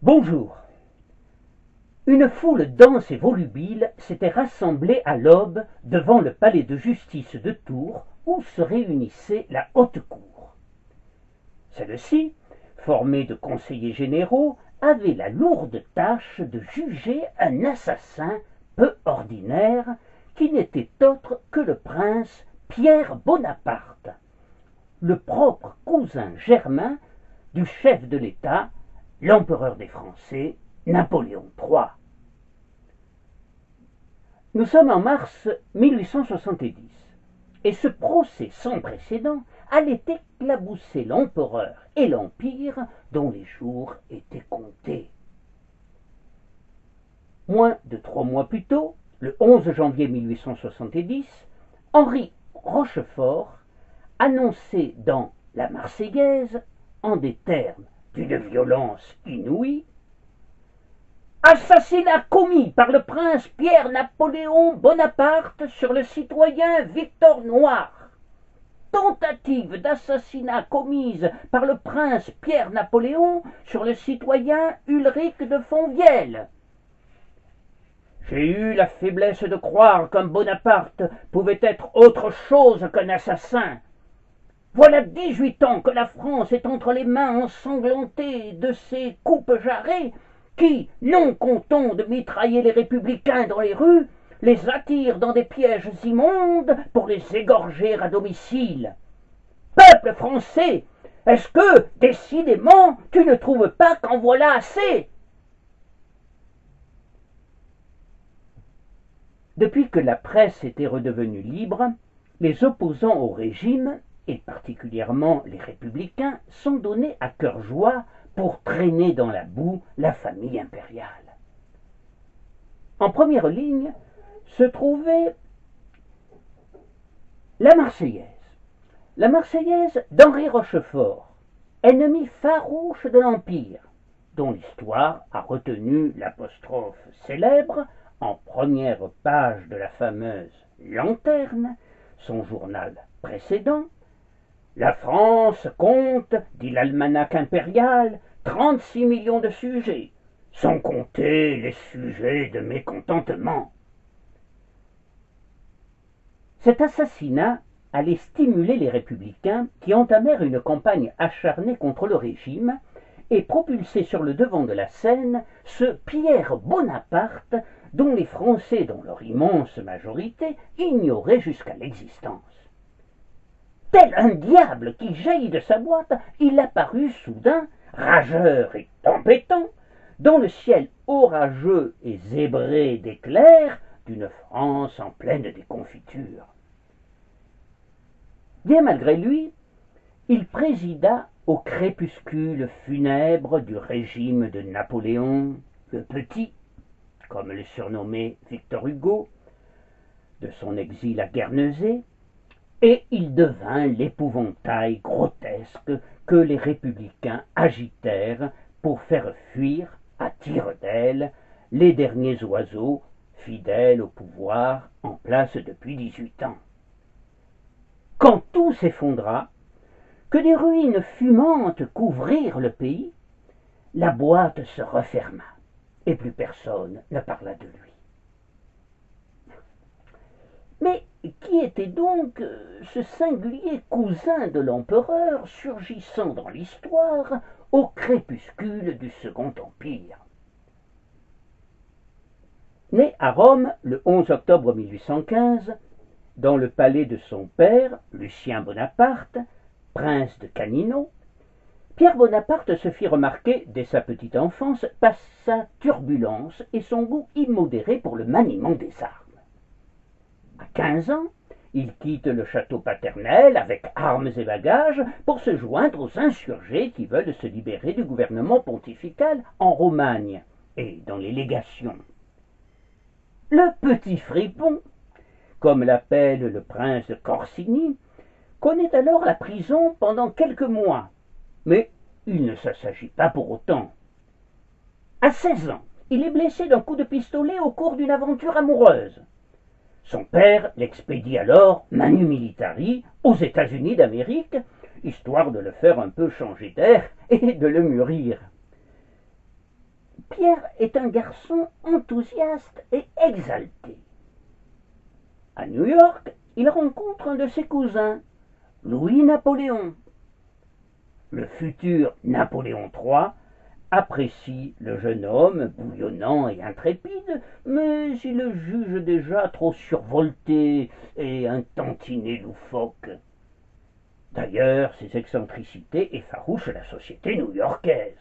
Bonjour. Une foule dense et volubile s'était rassemblée à l'aube devant le palais de justice de Tours où se réunissait la haute cour. Celle-ci, formée de conseillers généraux, avait la lourde tâche de juger un assassin peu ordinaire qui n'était autre que le prince Pierre Bonaparte, le propre cousin germain du chef de l'État, l'empereur des Français, Napoléon III. Nous sommes en mars 1870 et ce procès sans précédent allait éclabousser l'empereur et l'empire dont les jours étaient comptés. Moins de 3 mois plus tôt, le 11 janvier 1870, Henri Rochefort annonçait dans La Marseillaise, en des termes d'une violence inouïe: assassinat commis par le prince Pierre-Napoléon Bonaparte sur le citoyen Victor Noir. Tentative d'assassinat commise par le prince Pierre-Napoléon sur le citoyen Ulric de Fonvielle. J'ai eu la faiblesse de croire qu'un Bonaparte pouvait être autre chose qu'un assassin. Voilà 18 ans que la France est entre les mains ensanglantées de ces coupes jarrets qui, non content de mitrailler les républicains dans les rues, les attirent dans des pièges immondes pour les égorger à domicile. Peuple français, est-ce que, décidément, tu ne trouves pas qu'en voilà assez? Depuis que la presse était redevenue libre, les opposants au régime, et particulièrement les républicains, sont donnés à cœur joie pour traîner dans la boue la famille impériale. En première ligne se trouvait la Marseillaise. La Marseillaise d'Henri Rochefort, ennemi farouche de l'Empire, dont l'histoire a retenu l'apostrophe célèbre en première page de la fameuse Lanterne, son journal précédent. La France compte, dit l'almanach impérial, 36 millions de sujets, sans compter les sujets de mécontentement. Cet assassinat allait stimuler les républicains qui entamèrent une campagne acharnée contre le régime et propulser sur le devant de la scène ce Pierre Bonaparte dont les Français, dans leur immense majorité, ignoraient jusqu'à l'existence. Tel un diable qui jaillit de sa boîte, il apparut soudain, rageur et tempêtant, dans le ciel orageux et zébré d'éclairs d'une France en pleine déconfiture. Bien malgré lui, il présida au crépuscule funèbre du régime de Napoléon le Petit, comme le surnommait Victor Hugo, de son exil à Guernesey, et il devint l'épouvantail grotesque que les républicains agitèrent pour faire fuir, à tire-d'aile, les derniers oiseaux fidèles au pouvoir en place depuis 18 ans. Quand tout s'effondra, que des ruines fumantes couvrirent le pays, la boîte se referma et plus personne ne parla de lui. Mais qui était donc ce singulier cousin de l'empereur surgissant dans l'histoire au crépuscule du Second Empire? Né à Rome le 11 octobre 1815, dans le palais de son père, Lucien Bonaparte, prince de Canino, Pierre Bonaparte se fit remarquer dès sa petite enfance par sa turbulence et son goût immodéré pour le maniement des armes. À 15 ans, il quitte le château paternel avec armes et bagages pour se joindre aux insurgés qui veulent se libérer du gouvernement pontifical en Romagne et dans les légations. Le petit fripon, comme l'appelle le prince de Corsini, connaît alors la prison pendant quelques mois, mais il ne s'agit pas pour autant. À 16 ans, il est blessé d'un coup de pistolet au cours d'une aventure amoureuse. Son père l'expédie alors manu militari aux États-Unis d'Amérique, histoire de le faire un peu changer d'air et de le mûrir. Pierre est un garçon enthousiaste et exalté. À New York, il rencontre un de ses cousins, Louis-Napoléon. Le futur Napoléon III apprécie le jeune homme bouillonnant et intrépide, mais il le juge déjà trop survolté et un tantinet loufoque. D'ailleurs, ses excentricités effarouchent la société new-yorkaise.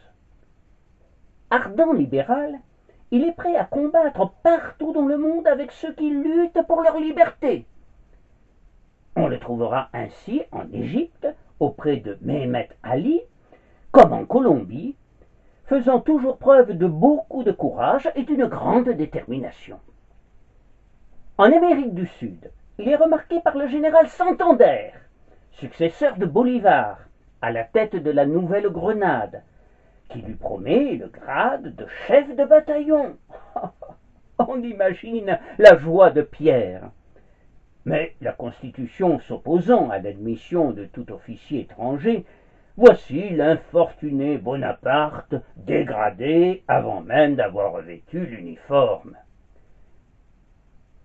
Ardent libéral, il est prêt à combattre partout dans le monde avec ceux qui luttent pour leur liberté. On le trouvera ainsi en Égypte, auprès de Mehemet Ali, comme en Colombie, faisant toujours preuve de beaucoup de courage et d'une grande détermination. En Amérique du Sud, il est remarqué par le général Santander, successeur de Bolivar, à la tête de la Nouvelle-Grenade, qui lui promet le grade de chef de bataillon. On imagine la joie de Pierre. Mais la Constitution s'opposant à l'admission de tout officier étranger, voici l'infortuné Bonaparte dégradé avant même d'avoir revêtu l'uniforme.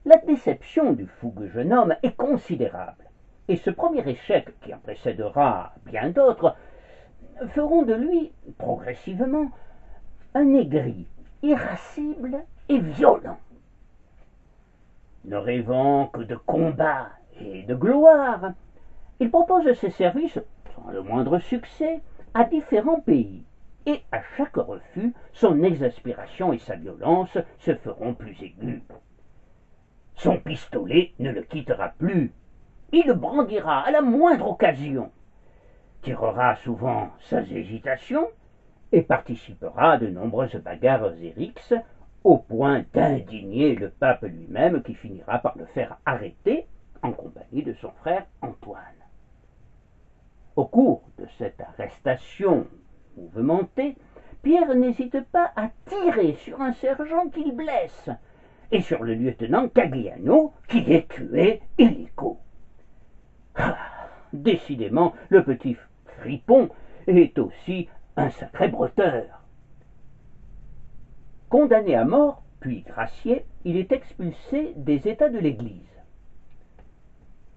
La déception du fougueux jeune homme est considérable, et ce premier échec, qui en précédera bien d'autres, feront de lui, progressivement, un aigri, irascible et violent. Ne rêvant que de combats et de gloire, il propose ses services, sans le moindre succès, à différents pays, et à chaque refus, son exaspération et sa violence se feront plus aiguës. Son pistolet ne le quittera plus, il le brandira à la moindre occasion, tirera souvent sans hésitation et participera à de nombreuses bagarres et rixes, au point d'indigner le pape lui-même qui finira par le faire arrêter en compagnie de son frère Antoine. Au cours de cette arrestation mouvementée, Pierre n'hésite pas à tirer sur un sergent qu'il blesse et sur le lieutenant Cagliano qui est tué illico. Ah, décidément, le petit fripon est aussi un sacré bretteur. Condamné à mort, puis gracié, il est expulsé des États de l'Église.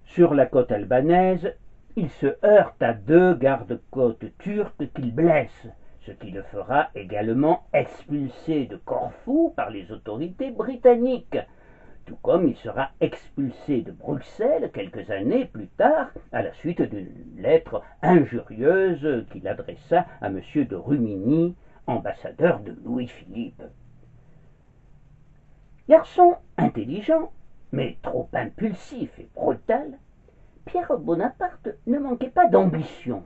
Sur la côte albanaise, il se heurte à 2 gardes-côtes turcs qu'il blesse, ce qui le fera également expulser de Corfou par les autorités britanniques, tout comme il sera expulsé de Bruxelles quelques années plus tard à la suite d'une lettre injurieuse qu'il adressa à M. de Rumigny, ambassadeur de Louis-Philippe. Garçon intelligent, mais trop impulsif et brutal, Pierre Bonaparte ne manquait pas d'ambition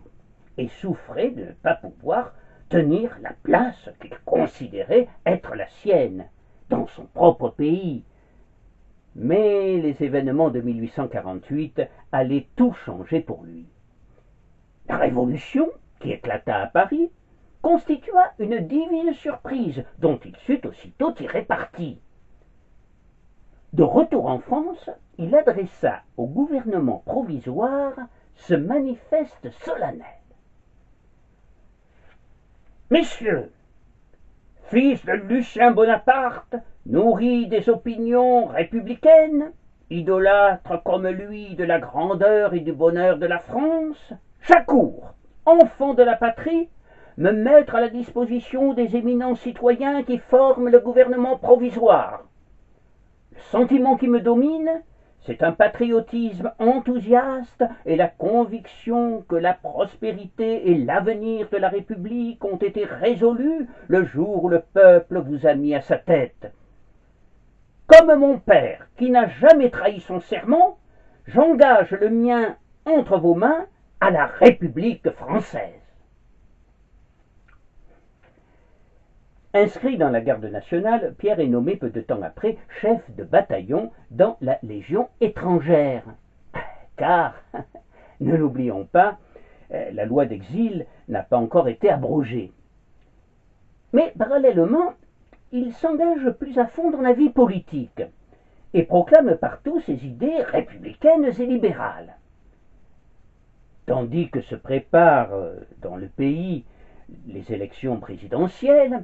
et souffrait de ne pas pouvoir tenir la place qu'il considérait être la sienne dans son propre pays. Mais les événements de 1848 allaient tout changer pour lui. La Révolution, qui éclata à Paris, constitua une divine surprise dont il sut aussitôt tirer parti. De retour en France, il adressa au gouvernement provisoire ce manifeste solennel. Messieurs, fils de Lucien Bonaparte, nourri des opinions républicaines, idolâtre comme lui de la grandeur et du bonheur de la France, j'accours, enfant de la patrie, me mettre à la disposition des éminents citoyens qui forment le gouvernement provisoire. Le sentiment qui me domine, c'est un patriotisme enthousiaste et la conviction que la prospérité et l'avenir de la République ont été résolus le jour où le peuple vous a mis à sa tête. Comme mon père, qui n'a jamais trahi son serment, j'engage le mien entre vos mains à la République française. Inscrit dans la garde nationale, Pierre est nommé peu de temps après chef de bataillon dans la Légion étrangère. Car, ne l'oublions pas, la loi d'exil n'a pas encore été abrogée. Mais parallèlement, il s'engage plus à fond dans la vie politique et proclame partout ses idées républicaines et libérales. Tandis que se préparent dans le pays les élections présidentielles,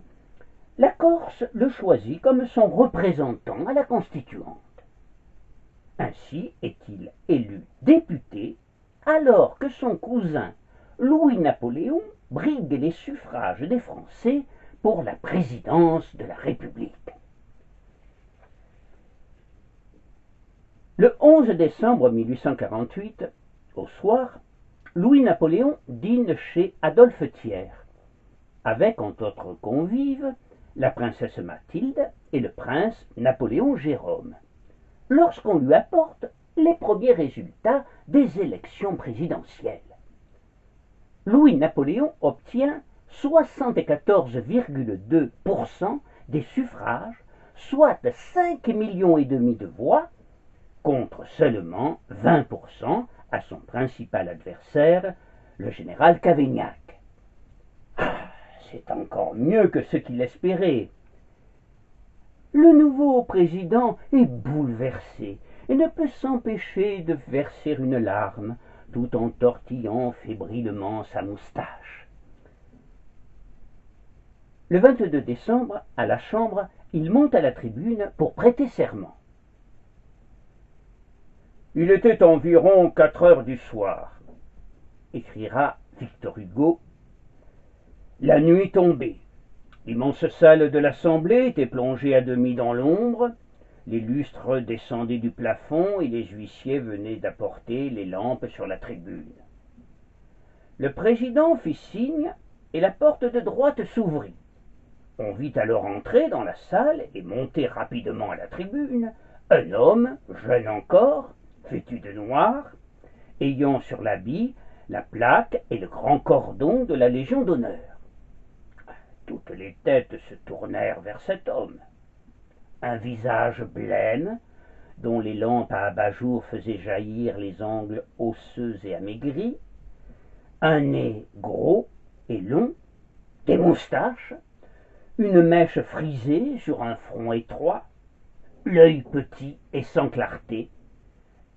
la Corse le choisit comme son représentant à la Constituante. Ainsi est-il élu député alors que son cousin Louis-Napoléon brigue les suffrages des Français pour la présidence de la République. Le 11 décembre 1848, au soir, Louis-Napoléon dîne chez Adolphe Thiers, avec entre autres convives la princesse Mathilde et le prince Napoléon Jérôme, lorsqu'on lui apporte les premiers résultats des élections présidentielles. Louis-Napoléon obtient 74,2% des suffrages, soit 5,5 millions de voix, contre seulement 20% à son principal adversaire, le général Cavaignac. C'est encore mieux que ce qu'il espérait. Le nouveau président est bouleversé et ne peut s'empêcher de verser une larme tout en tortillant fébrilement sa moustache. Le 22 décembre, à la Chambre, il monte à la tribune pour prêter serment. « Il était environ 4 heures du soir, » écrira Victor Hugo. La nuit tombait. L'immense salle de l'Assemblée était plongée à demi dans l'ombre. Les lustres descendaient du plafond et les huissiers venaient d'apporter les lampes sur la tribune. Le président fit signe et la porte de droite s'ouvrit. On vit alors entrer dans la salle et monter rapidement à la tribune un homme, jeune encore, vêtu de noir, ayant sur l'habit la plaque et le grand cordon de la Légion d'honneur. Toutes les têtes se tournèrent vers cet homme. Un visage blême, dont les lampes à abat-jour faisaient jaillir les angles osseux et amaigris, un nez gros et long, des moustaches, une mèche frisée sur un front étroit, l'œil petit et sans clarté,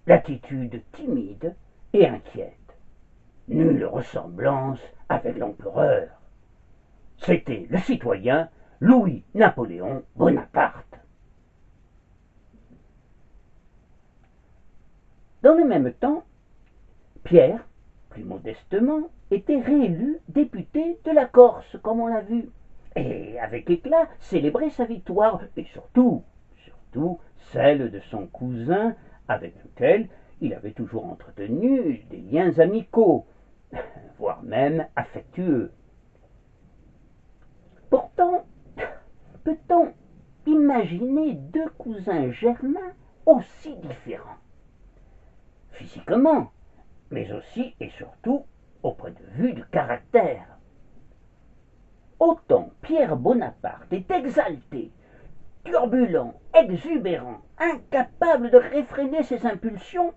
l'attitude timide et inquiète. Nulle ressemblance avec l'empereur. C'était le citoyen Louis-Napoléon Bonaparte. Dans le même temps, Pierre, plus modestement, était réélu député de la Corse, comme on l'a vu, et avec éclat célébrait sa victoire, et surtout celle de son cousin, avec lequel il avait toujours entretenu des liens amicaux, voire même affectueux. Pourtant, peut-on imaginer deux cousins germains aussi différents, physiquement, mais aussi et surtout au point de vue du caractère? Autant Pierre Bonaparte est exalté, turbulent, exubérant, incapable de réfréner ses impulsions,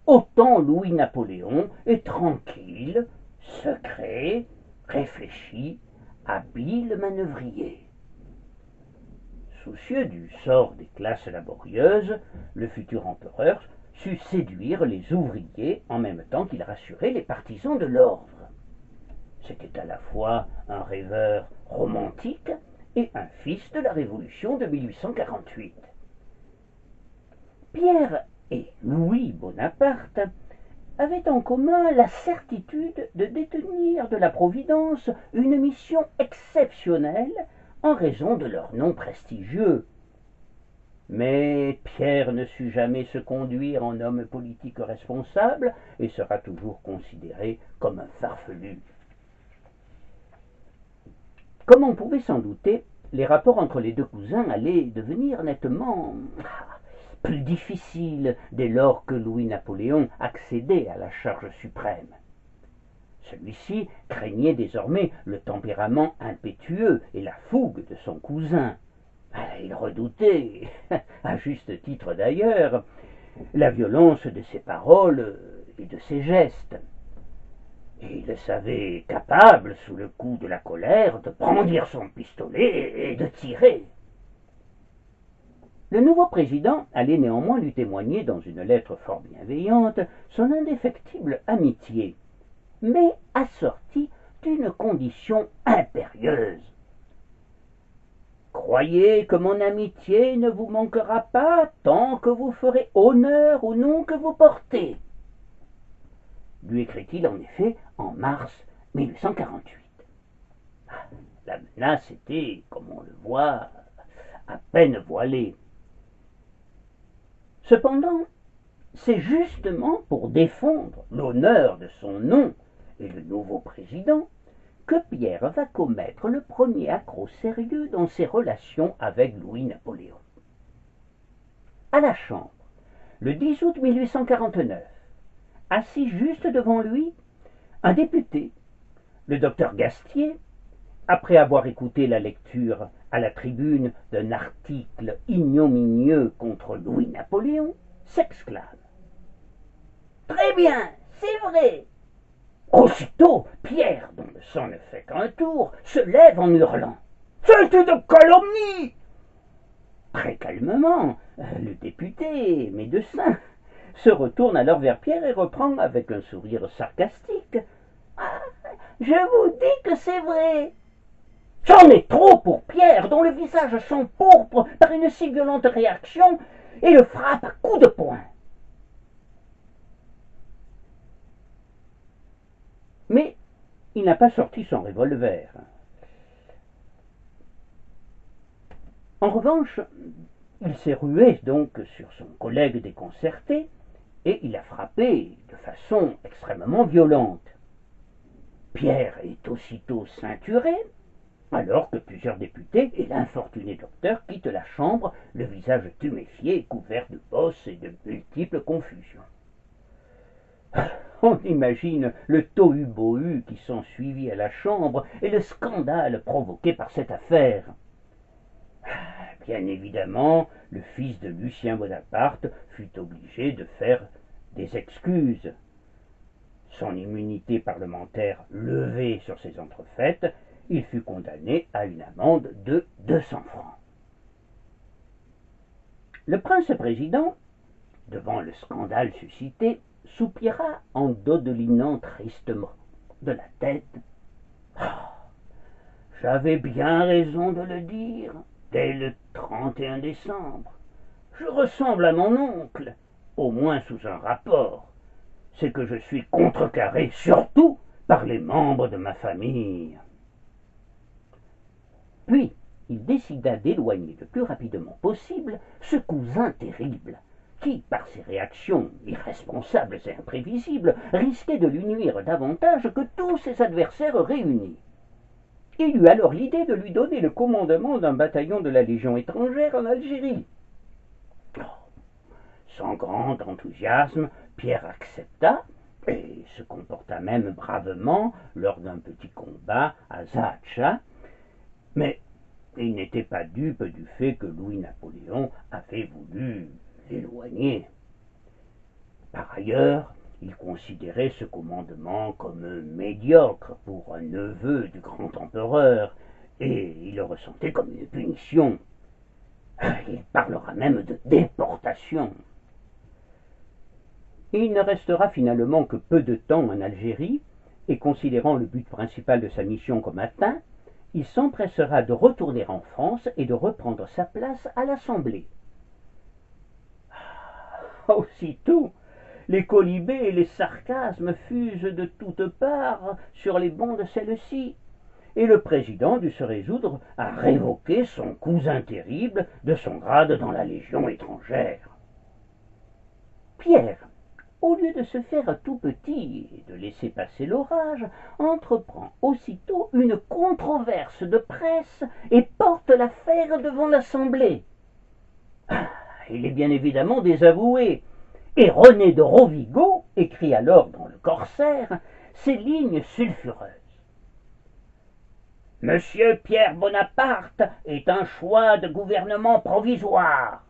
autant Louis-Napoléon est tranquille, secret, réfléchi, habile manœuvrier. Soucieux du sort des classes laborieuses, le futur empereur sut séduire les ouvriers en même temps qu'il rassurait les partisans de l'ordre. C'était à la fois un rêveur romantique et un fils de la Révolution de 1848. Pierre et Louis Bonaparte avaient en commun la certitude de détenir de la Providence une mission exceptionnelle en raison de leur nom prestigieux. Mais Pierre ne sut jamais se conduire en homme politique responsable et sera toujours considéré comme un farfelu. Comme on pouvait s'en douter, les rapports entre les deux cousins allaient devenir nettement plus difficiles dès lors que Louis-Napoléon accédait à la charge suprême. Celui-ci craignait désormais le tempérament impétueux et la fougue de son cousin. Il redoutait, à juste titre d'ailleurs, la violence de ses paroles et de ses gestes. Et il le savait capable, sous le coup de la colère, de brandir son pistolet et de tirer. Le nouveau président allait néanmoins lui témoigner dans une lettre fort bienveillante son indéfectible amitié, mais assortie d'une condition impérieuse. croyez que mon amitié ne vous manquera pas tant que vous ferez honneur au nom que vous portez. Lui écrit-il en effet en mars 1848. La menace était, comme on le voit, à peine voilée. Cependant, c'est justement pour défendre l'honneur de son nom et le nouveau président que Pierre va commettre le premier accroc sérieux dans ses relations avec Louis-Napoléon. À la Chambre, le 10 août 1849, assis juste devant lui, un député, le docteur Gastier, après avoir écouté la lecture à la tribune d'un article ignominieux contre Louis-Napoléon, s'exclame. « Très bien, c'est vrai !» Aussitôt, Pierre, dont le sang ne fait qu'un tour, se lève en hurlant. « C'est une calomnie !» Très calmement, le député, médecin, se retourne alors vers Pierre et reprend avec un sourire sarcastique. « Ah, je vous dis que c'est vrai !» C'en est trop pour Pierre, dont le visage s'empourpre par une si violente réaction et le frappe à coups de poing. Mais il n'a pas sorti son revolver. En revanche, il s'est rué donc sur son collègue déconcerté et il a frappé de façon extrêmement violente. Pierre est aussitôt ceinturé, alors que plusieurs députés et l'infortuné docteur quittent la chambre, le visage tuméfié, couvert de bosses et de multiples confusions. On imagine le tohu-bohu qui s'ensuivit à la Chambre et le scandale provoqué par cette affaire. Bien évidemment, le fils de Lucien Bonaparte fut obligé de faire des excuses. Son immunité parlementaire levée sur ces entrefaites, il fut condamné à une amende de 200 francs. Le prince-président, devant le scandale suscité, soupira en dodelinant tristement de la tête. Ah, j'avais bien raison de le dire dès le 31 décembre. Je ressemble à mon oncle, au moins sous un rapport. C'est que je suis contrecarré surtout par les membres de ma famille. Puis, il décida d'éloigner le plus rapidement possible ce cousin terrible, qui, par ses réactions irresponsables et imprévisibles, risquait de lui nuire davantage que tous ses adversaires réunis. Il eut alors l'idée de lui donner le commandement d'un bataillon de la Légion étrangère en Algérie. Sans grand enthousiasme, Pierre accepta et se comporta même bravement lors d'un petit combat à Zaatcha, mais il n'était pas dupe du fait que Louis-Napoléon avait voulu l'éloigner. Par ailleurs, il considérait ce commandement comme médiocre pour un neveu du grand empereur, et il le ressentait comme une punition. Il parlera même de déportation. Il ne restera finalement que peu de temps en Algérie, et considérant le but principal de sa mission comme atteint, il s'empressera de retourner en France et de reprendre sa place à l'Assemblée. Aussitôt, les quolibets et les sarcasmes fusent de toutes parts sur les bancs de celle-ci, et le président dut se résoudre à révoquer son cousin terrible de son grade dans la Légion étrangère. Pierre, au lieu de se faire tout petit et de laisser passer l'orage, entreprend aussitôt une controverse de presse et porte l'affaire devant l'Assemblée. Il est bien évidemment désavoué, et René de Rovigo écrit alors dans le Corsaire ces lignes sulfureuses. Monsieur Pierre Bonaparte est un choix de gouvernement provisoire.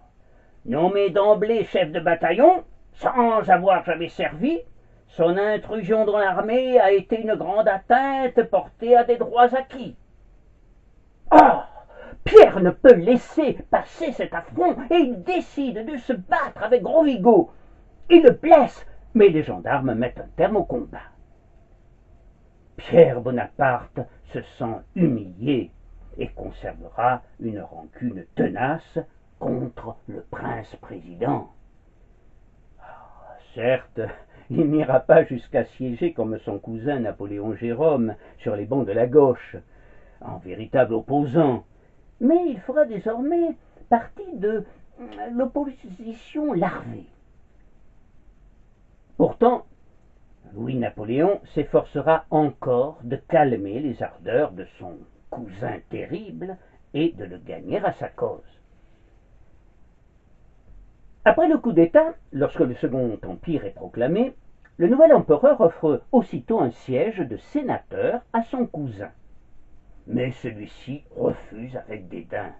Nommé d'emblée chef de bataillon, sans avoir jamais servi, son intrusion dans l'armée a été une grande atteinte portée à des droits acquis. Or, Pierre ne peut laisser passer cet affront et il décide de se battre avec Rovigo. Il le blesse, mais les gendarmes mettent un terme au combat. Pierre Bonaparte se sent humilié et conservera une rancune tenace contre le prince-président. Certes, il n'ira pas jusqu'à siéger comme son cousin Napoléon Jérôme sur les bancs de la gauche, en véritable opposant, mais il fera désormais partie de l'opposition larvée. Pourtant, Louis-Napoléon s'efforcera encore de calmer les ardeurs de son cousin terrible et de le gagner à sa cause. Après le coup d'État, lorsque le Second Empire est proclamé, le nouvel empereur offre aussitôt un siège de sénateur à son cousin. Mais celui-ci refuse avec dédain.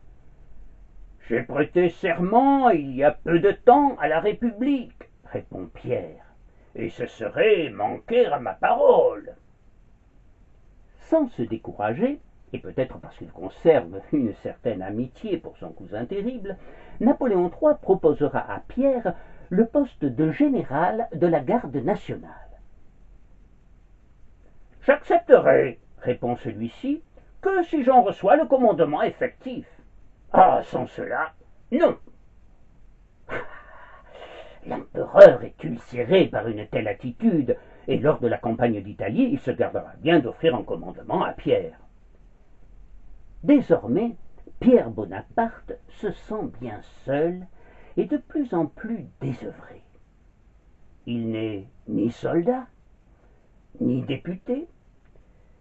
« J'ai prêté serment il y a peu de temps à la République, répond Pierre, et ce serait manquer à ma parole. Sans se décourager, et peut-être parce qu'il conserve une certaine amitié pour son cousin terrible, Napoléon III proposera à Pierre le poste de général de la garde nationale. « J'accepterai, répond celui-ci, que si j'en reçois le commandement effectif. Ah, sans cela, non. L'empereur est ulcéré par une telle attitude, et lors de la campagne d'Italie, il se gardera bien d'offrir un commandement à Pierre. Désormais, Pierre Bonaparte se sent bien seul et de plus en plus désœuvré. Il n'est ni soldat, ni député,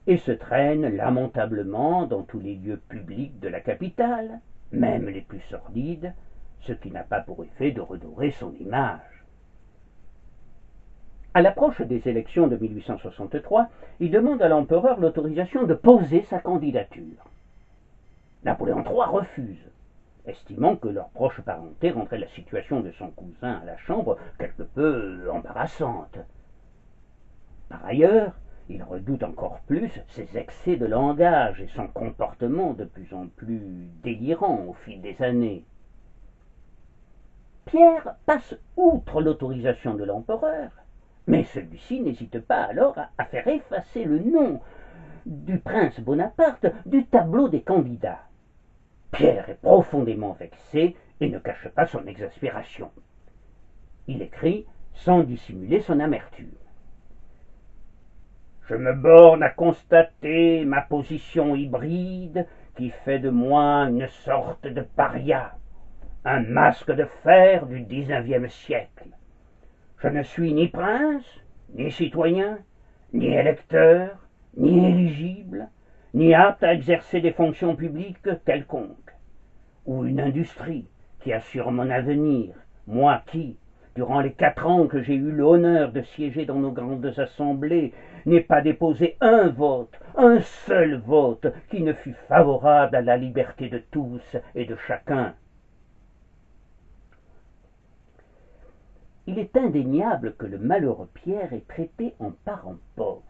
et se traîne lamentablement dans tous les lieux publics de la capitale, même les plus sordides, ce qui n'a pas pour effet de redorer son image. À l'approche des élections de 1863, il demande à l'empereur l'autorisation de poser sa candidature. Napoléon III refuse, estimant que leur proche parenté rendrait la situation de son cousin à la Chambre quelque peu embarrassante. Par ailleurs, il redoute encore plus ses excès de langage et son comportement de plus en plus délirant au fil des années. Pierre passe outre l'autorisation de l'empereur, mais celui-ci n'hésite pas alors à faire effacer le nom du prince Bonaparte du tableau des candidats. Pierre est profondément vexé et ne cache pas son exaspération. Il écrit sans dissimuler son amertume. Je me borne à constater ma position hybride qui fait de moi une sorte de paria, un masque de fer du XIXe siècle. Je ne suis ni prince, ni citoyen, ni électeur, ni éligible, ni apte à exercer des fonctions publiques quelconques, ou une industrie qui assure mon avenir, moi qui, durant les 4 ans que j'ai eu l'honneur de siéger dans nos grandes assemblées, n'ai pas déposé un seul vote, qui ne fût favorable à la liberté de tous et de chacun. Il est indéniable que le malheureux Pierre est traité en parent pauvre,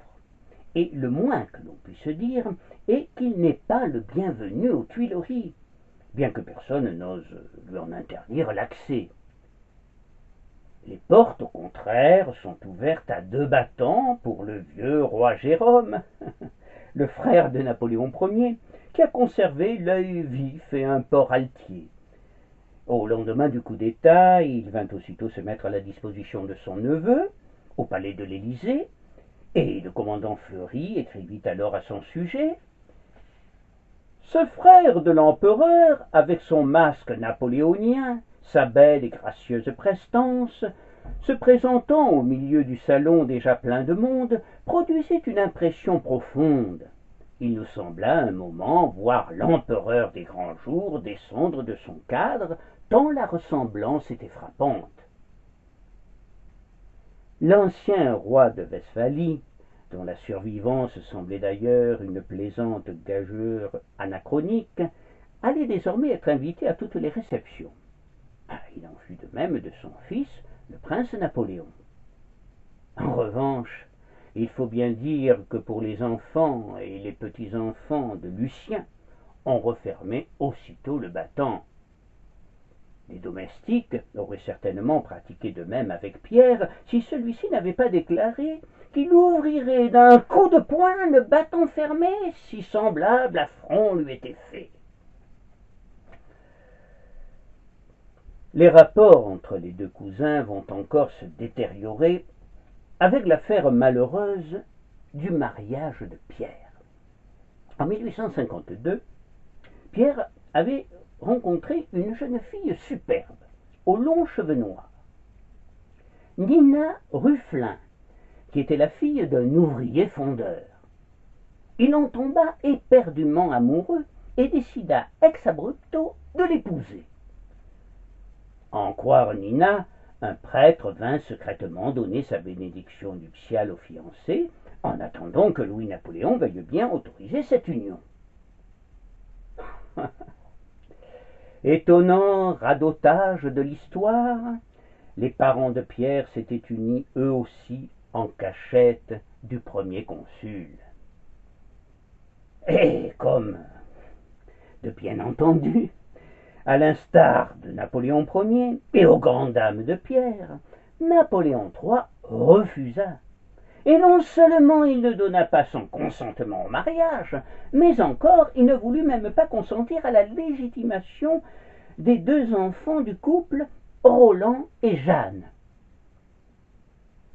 et le moins que l'on puisse dire est qu'il n'est pas le bienvenu aux Tuileries, bien que personne n'ose lui en interdire l'accès. Les portes, au contraire, sont ouvertes à 2 battants pour le vieux roi Jérôme, le frère de Napoléon Ier, qui a conservé l'œil vif et un port altier. Au lendemain du coup d'État, il vint aussitôt se mettre à la disposition de son neveu, au palais de l'Élysée, et le commandant Fleury écrivit alors à son sujet « Ce frère de l'empereur, avec son masque napoléonien, sa belle et gracieuse prestance, se présentant au milieu du salon déjà plein de monde, produisait une impression profonde. Il nous sembla un moment voir l'empereur des grands jours descendre de son cadre, tant la ressemblance était frappante. » L'ancien roi de Westphalie, dont la survivance semblait d'ailleurs une plaisante gageure anachronique, allait désormais être invité à toutes les réceptions. Il en fut de même de son fils, le prince Napoléon. En revanche, il faut bien dire que pour les enfants et les petits-enfants de Lucien, on refermait aussitôt le battant. Les domestiques auraient certainement pratiqué de même avec Pierre si celui-ci n'avait pas déclaré qu'il ouvrirait d'un coup de poing le battant fermé si semblable affront lui était fait. Les rapports entre les deux cousins vont encore se détériorer avec l'affaire malheureuse du mariage de Pierre. En 1852, Pierre avait rencontré une jeune fille superbe, aux longs cheveux noirs, Nina Ruffelin, qui était la fille d'un ouvrier fondeur. Il en tomba éperdument amoureux et décida ex abrupto de l'épouser. À en croire Nina, un prêtre vint secrètement donner sa bénédiction nuptiale au fiancé, en attendant que Louis-Napoléon veuille bien autoriser cette union. Étonnant radotage de l'histoire, les parents de Pierre s'étaient unis eux aussi en cachette du premier consul. Et comme, de bien entendu, à l'instar de Napoléon Ier et aux grandes dames de Pierre, Napoléon III refusa. Et non seulement il ne donna pas son consentement au mariage, mais encore il ne voulut même pas consentir à la légitimation des deux enfants du couple, Roland et Jeanne.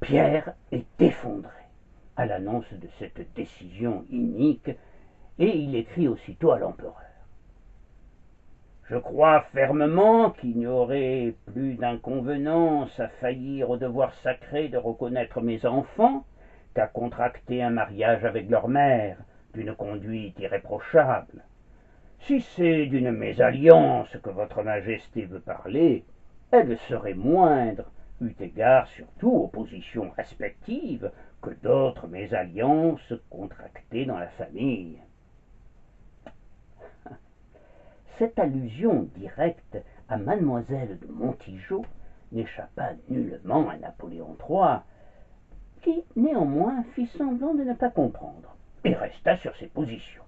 Pierre est effondré à l'annonce de cette décision inique et il écrit aussitôt à l'empereur. Je crois fermement qu'il n'y aurait plus d'inconvenance à faillir au devoir sacré de reconnaître mes enfants qu'à contracter un mariage avec leur mère d'une conduite irréprochable. Si c'est d'une mésalliance que votre majesté veut parler, elle serait moindre, eu égard surtout aux positions respectives que d'autres mésalliances contractées dans la famille. Cette allusion directe à mademoiselle de Montijo n'échappa nullement à Napoléon III, qui néanmoins fit semblant de ne pas comprendre et resta sur ses positions.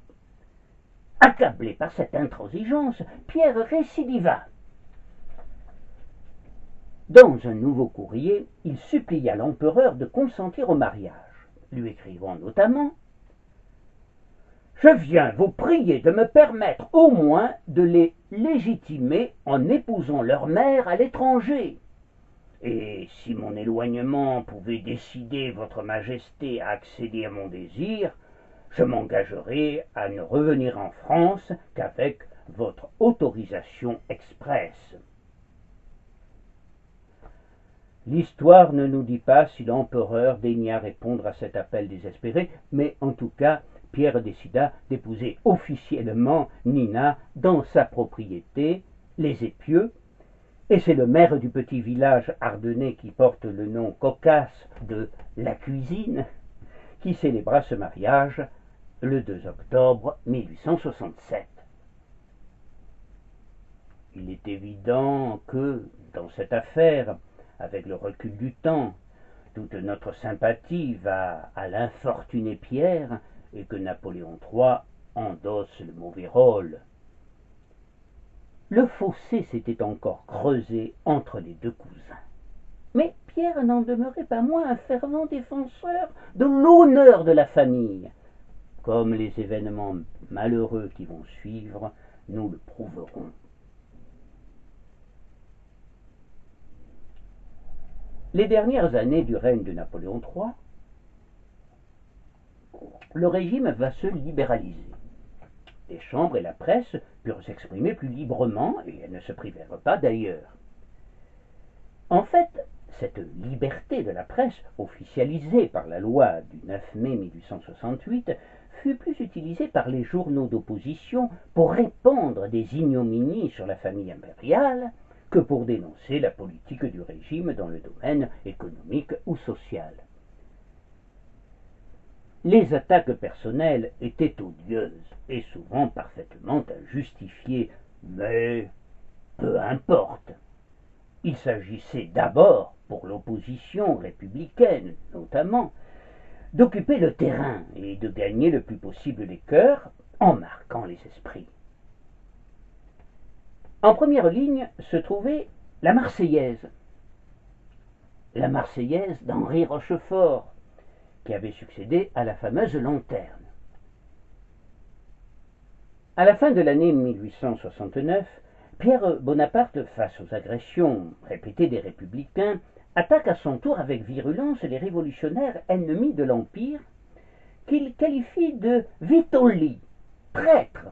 Accablé par cette intransigeance, Pierre récidiva. Dans un nouveau courrier, il supplia l'empereur de consentir au mariage, lui écrivant notamment « Je viens vous prier de me permettre au moins de les légitimer en épousant leur mère à l'étranger. Et si mon éloignement pouvait décider votre majesté à accéder à mon désir, je m'engagerai à ne revenir en France qu'avec votre autorisation expresse. » L'histoire ne nous dit pas si l'empereur daigna répondre à cet appel désespéré, mais en tout cas, Pierre décida d'épouser officiellement Nina dans sa propriété, les Épieux, et c'est le maire du petit village ardennais qui porte le nom cocasse de La Cuisine qui célébra ce mariage le 2 octobre 1867. Il est évident que, dans cette affaire, avec le recul du temps, toute notre sympathie va à l'infortuné Pierre et que Napoléon III endosse le mauvais rôle. Le fossé s'était encore creusé entre les deux cousins. Mais Pierre n'en demeurait pas moins un fervent défenseur de l'honneur de la famille, comme les événements malheureux qui vont suivre nous le prouveront. Les dernières années du règne de Napoléon III, le régime va se libéraliser. Les chambres et la presse purent s'exprimer plus librement et elles ne se privèrent pas d'ailleurs. En fait, cette liberté de la presse, officialisée par la loi du 9 mai 1868, fut plus utilisée par les journaux d'opposition pour répandre des ignominies sur la famille impériale que pour dénoncer la politique du régime dans le domaine économique ou social. Les attaques personnelles étaient odieuses et souvent parfaitement injustifiées, mais peu importe. Il s'agissait d'abord, pour l'opposition républicaine notamment, d'occuper le terrain et de gagner le plus possible les cœurs en marquant les esprits. En première ligne se trouvait la Marseillaise. La Marseillaise d'Henri Rochefort, qui avait succédé à la fameuse lanterne. À la fin de l'année 1869, Pierre Bonaparte, face aux agressions répétées des républicains, attaque à son tour avec virulence les révolutionnaires ennemis de l'Empire, qu'il qualifie de vitolli, traîtres.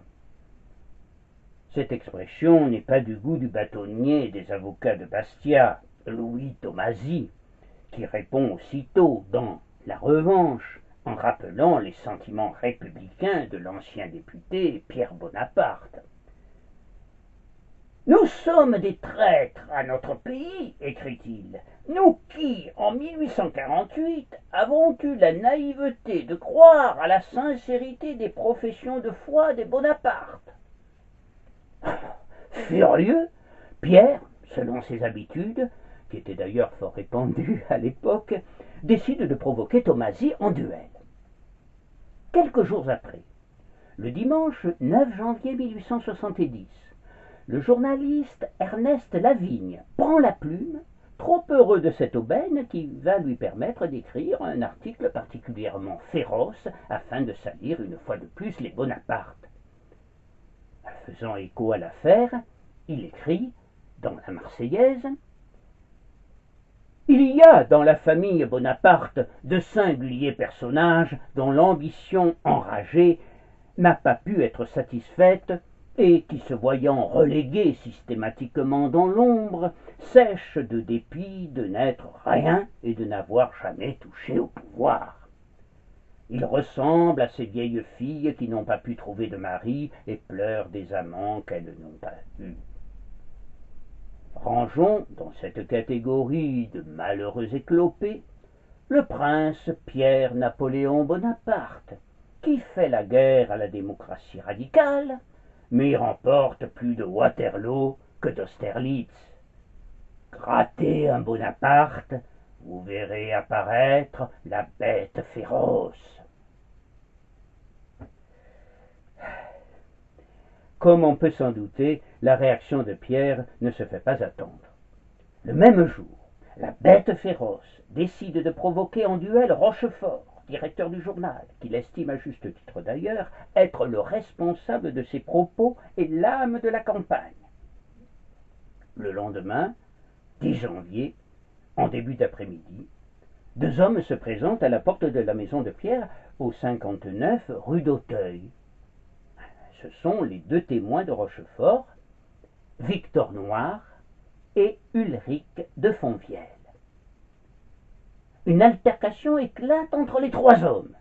Cette expression n'est pas du goût du bâtonnier et des avocats de Bastia, Louis Tomassi, qui répond aussitôt dans La Revanche en rappelant les sentiments républicains de l'ancien député Pierre Bonaparte. « Nous sommes des traîtres à notre pays, écrit-il, nous qui, en 1848, avons eu la naïveté de croire à la sincérité des professions de foi des Bonaparte. » Furieux, Pierre, selon ses habitudes, qui étaient d'ailleurs fort répandues à l'époque, décide de provoquer Tomassi en duel. Quelques jours après, le dimanche 9 janvier 1870, le journaliste Ernest Lavigne prend la plume, trop heureux de cette aubaine qui va lui permettre d'écrire un article particulièrement féroce afin de salir une fois de plus les Bonaparte. Faisant écho à l'affaire, il écrit, dans la Marseillaise, « Il y a dans la famille Bonaparte de singuliers personnages dont l'ambition enragée n'a pas pu être satisfaite et qui, se voyant relégués systématiquement dans l'ombre, sèchent de dépit de n'être rien et de n'avoir jamais touché au pouvoir. Ils ressemblent à ces vieilles filles qui n'ont pas pu trouver de mari et pleurent des amants qu'elles n'ont pas eus. Rangeons dans cette catégorie de malheureux éclopés le prince Pierre-Napoléon Bonaparte, qui fait la guerre à la démocratie radicale, mais remporte plus de Waterloo que d'Austerlitz. Grattez un Bonaparte, vous verrez apparaître la bête féroce. Comme on peut s'en douter, la réaction de Pierre ne se fait pas attendre. Le même jour, la bête féroce décide de provoquer en duel Rochefort, directeur du journal, qu'il estime à juste titre d'ailleurs être le responsable de ses propos et l'âme de la campagne. Le lendemain, 10 janvier, en début d'après-midi, deux hommes se présentent à la porte de la maison de Pierre, au 59 rue d'Auteuil. Ce sont les deux témoins de Rochefort, Victor Noir et Ulrich de Fonvielle. Une altercation éclate entre les trois hommes.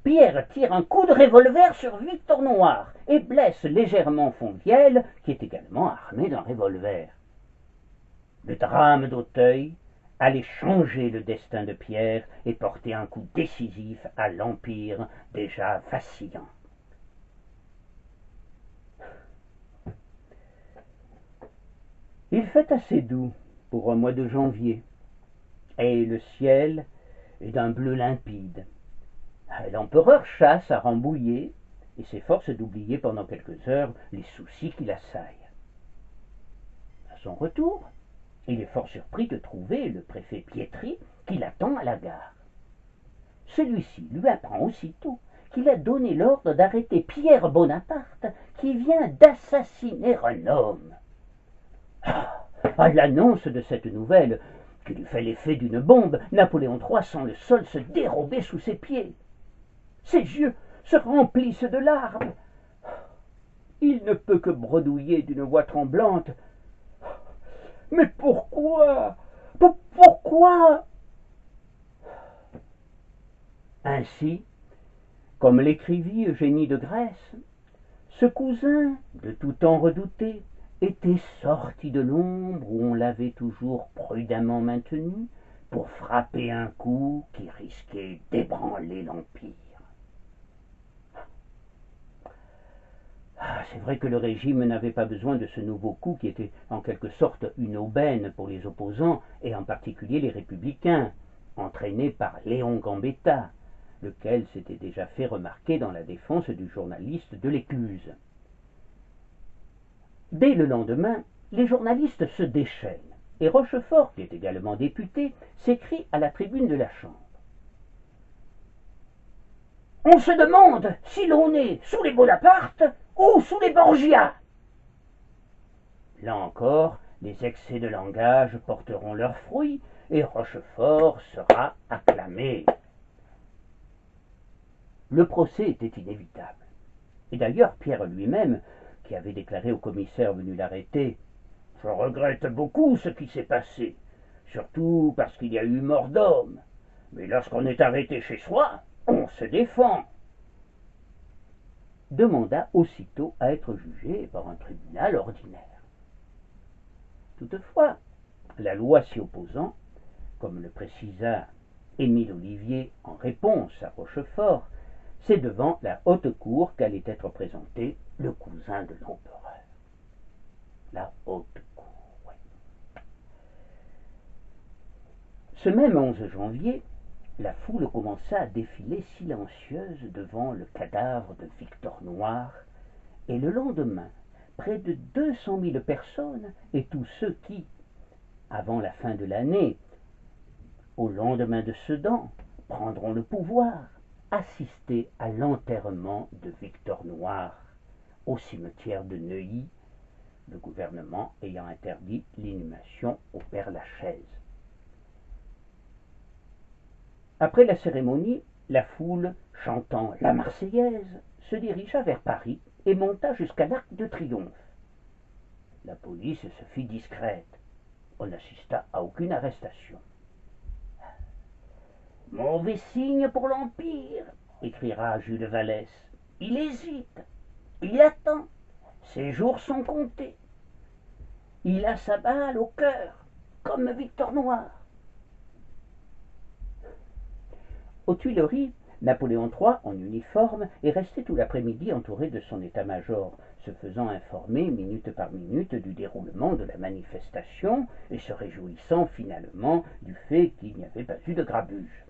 Pierre tire un coup de revolver sur Victor Noir et blesse légèrement Fonvielle, qui est également armé d'un revolver. Le drame d'Auteuil allait changer le destin de Pierre et porter un coup décisif à l'Empire déjà vacillant. Il fait assez doux pour un mois de janvier, et le ciel est d'un bleu limpide. L'empereur chasse à Rambouillet et s'efforce d'oublier pendant quelques heures les soucis qui l'assaillent. À son retour, il est fort surpris de trouver le préfet Pietri qui l'attend à la gare. Celui-ci lui apprend aussitôt qu'il a donné l'ordre d'arrêter Pierre Bonaparte qui vient d'assassiner un homme. À l'annonce de cette nouvelle, qui lui fait l'effet d'une bombe, Napoléon III sent le sol se dérober sous ses pieds. Ses yeux se remplissent de larmes. Il ne peut que bredouiller d'une voix tremblante. « Mais pourquoi? Pourquoi ?» Ainsi, comme l'écrivit Eugénie de Grèce, ce cousin, de tout temps redouté, était sorti de l'ombre où on l'avait toujours prudemment maintenu pour frapper un coup qui risquait d'ébranler l'Empire. C'est vrai que le régime n'avait pas besoin de ce nouveau coup qui était en quelque sorte une aubaine pour les opposants et en particulier les républicains, entraînés par Léon Gambetta, lequel s'était déjà fait remarquer dans la défense du journaliste de l'Écluse. Dès le lendemain, les journalistes se déchaînent, et Rochefort, qui est également député, s'écrie à la tribune de la Chambre. On se demande si l'on est sous les Bonaparte ou sous les Borgia. Là encore, les excès de langage porteront leurs fruits et Rochefort sera acclamé. Le procès était inévitable. Et d'ailleurs, Pierre lui-même, qui avait déclaré au commissaire venu l'arrêter « Je regrette beaucoup ce qui s'est passé, surtout parce qu'il y a eu mort d'homme. Mais lorsqu'on est arrêté chez soi, on se défend. » demanda aussitôt à être jugé par un tribunal ordinaire. Toutefois, la loi s'y opposant, comme le précisa Émile Ollivier en réponse à Rochefort, c'est devant la haute cour qu'allait être présenté le cousin de l'empereur. La haute cour, oui. Ce même 11 janvier, la foule commença à défiler silencieuse devant le cadavre de Victor Noir, et le lendemain, près de 200 000 personnes, et tous ceux qui, avant la fin de l'année, au lendemain de Sedan, prendront le pouvoir, assistaient à l'enterrement de Victor Noir au cimetière de Neuilly, le gouvernement ayant interdit l'inhumation au Père-Lachaise. Après la cérémonie, la foule, chantant la Marseillaise, se dirigea vers Paris et monta jusqu'à l'Arc de Triomphe. La police se fit discrète. On n'assista à aucune arrestation. « Mauvais signe pour l'Empire !» écrira Jules Vallès. « Il hésite, il attend, ses jours sont comptés. Il a sa balle au cœur, comme Victor Noir. » Aux Tuileries, Napoléon III, en uniforme, est resté tout l'après-midi entouré de son état-major, se faisant informer minute par minute du déroulement de la manifestation et se réjouissant finalement du fait qu'il n'y avait pas eu de grabuge.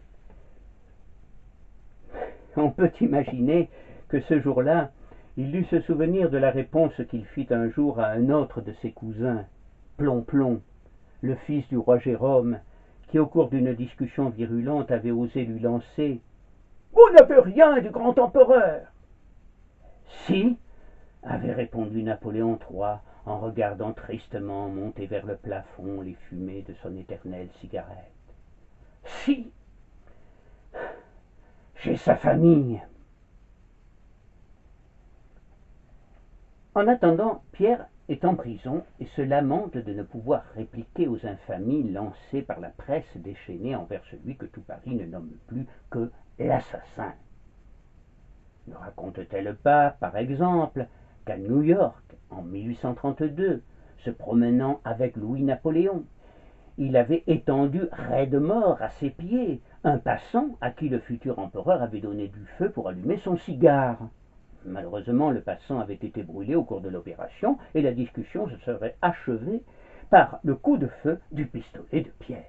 On peut imaginer que ce jour-là, il dut se souvenir de la réponse qu'il fit un jour à un autre de ses cousins, Plomplom, le fils du roi Jérôme, qui, au cours d'une discussion virulente, avait osé lui lancer « Vous n'avez rien du grand empereur !»« Si !» avait répondu Napoléon III en regardant tristement monter vers le plafond les fumées de son éternelle cigarette. « Si ! J'ai sa famille !» En attendant, Pierre est en prison et se lamente de ne pouvoir répliquer aux infamies lancées par la presse déchaînée envers celui que tout Paris ne nomme plus que l'assassin. Ne raconte-t-elle pas, par exemple, qu'à New York, en 1832, se promenant avec Louis-Napoléon, il avait étendu raide mort à ses pieds un passant à qui le futur empereur avait donné du feu pour allumer son cigare. Malheureusement, le passant avait été brûlé au cours de l'opération et la discussion se serait achevée par le coup de feu du pistolet de Pierre.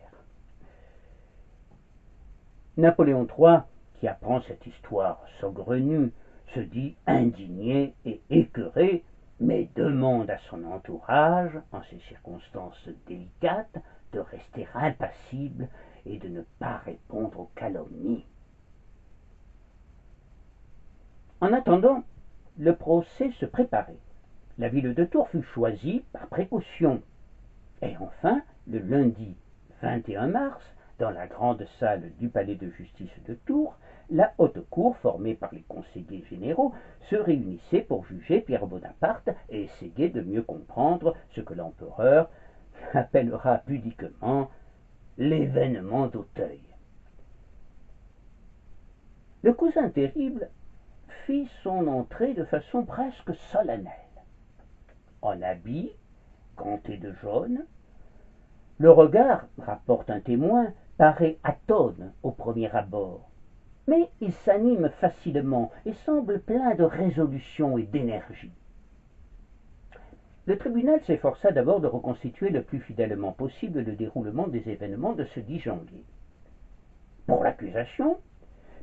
Napoléon III, qui apprend cette histoire saugrenue, se dit indigné et écœuré, mais demande à son entourage, en ces circonstances délicates, de rester impassible et de ne pas répondre aux calomnies. En attendant, le procès se préparait. La ville de Tours fut choisie par précaution. Et enfin, le lundi 21 mars, dans la grande salle du palais de justice de Tours, la haute cour, formée par les conseillers généraux, se réunissait pour juger Pierre Bonaparte et essayer de mieux comprendre ce que l'empereur appellera pudiquement l'événement d'Auteuil. Le cousin terrible fit son entrée de façon presque solennelle. En habit, ganté de jaune, le regard, rapporte un témoin, paraît atone au premier abord, mais il s'anime facilement et semble plein de résolution et d'énergie. Le tribunal s'efforça d'abord de reconstituer le plus fidèlement possible le déroulement des événements de ce 10 janvier. Pour l'accusation,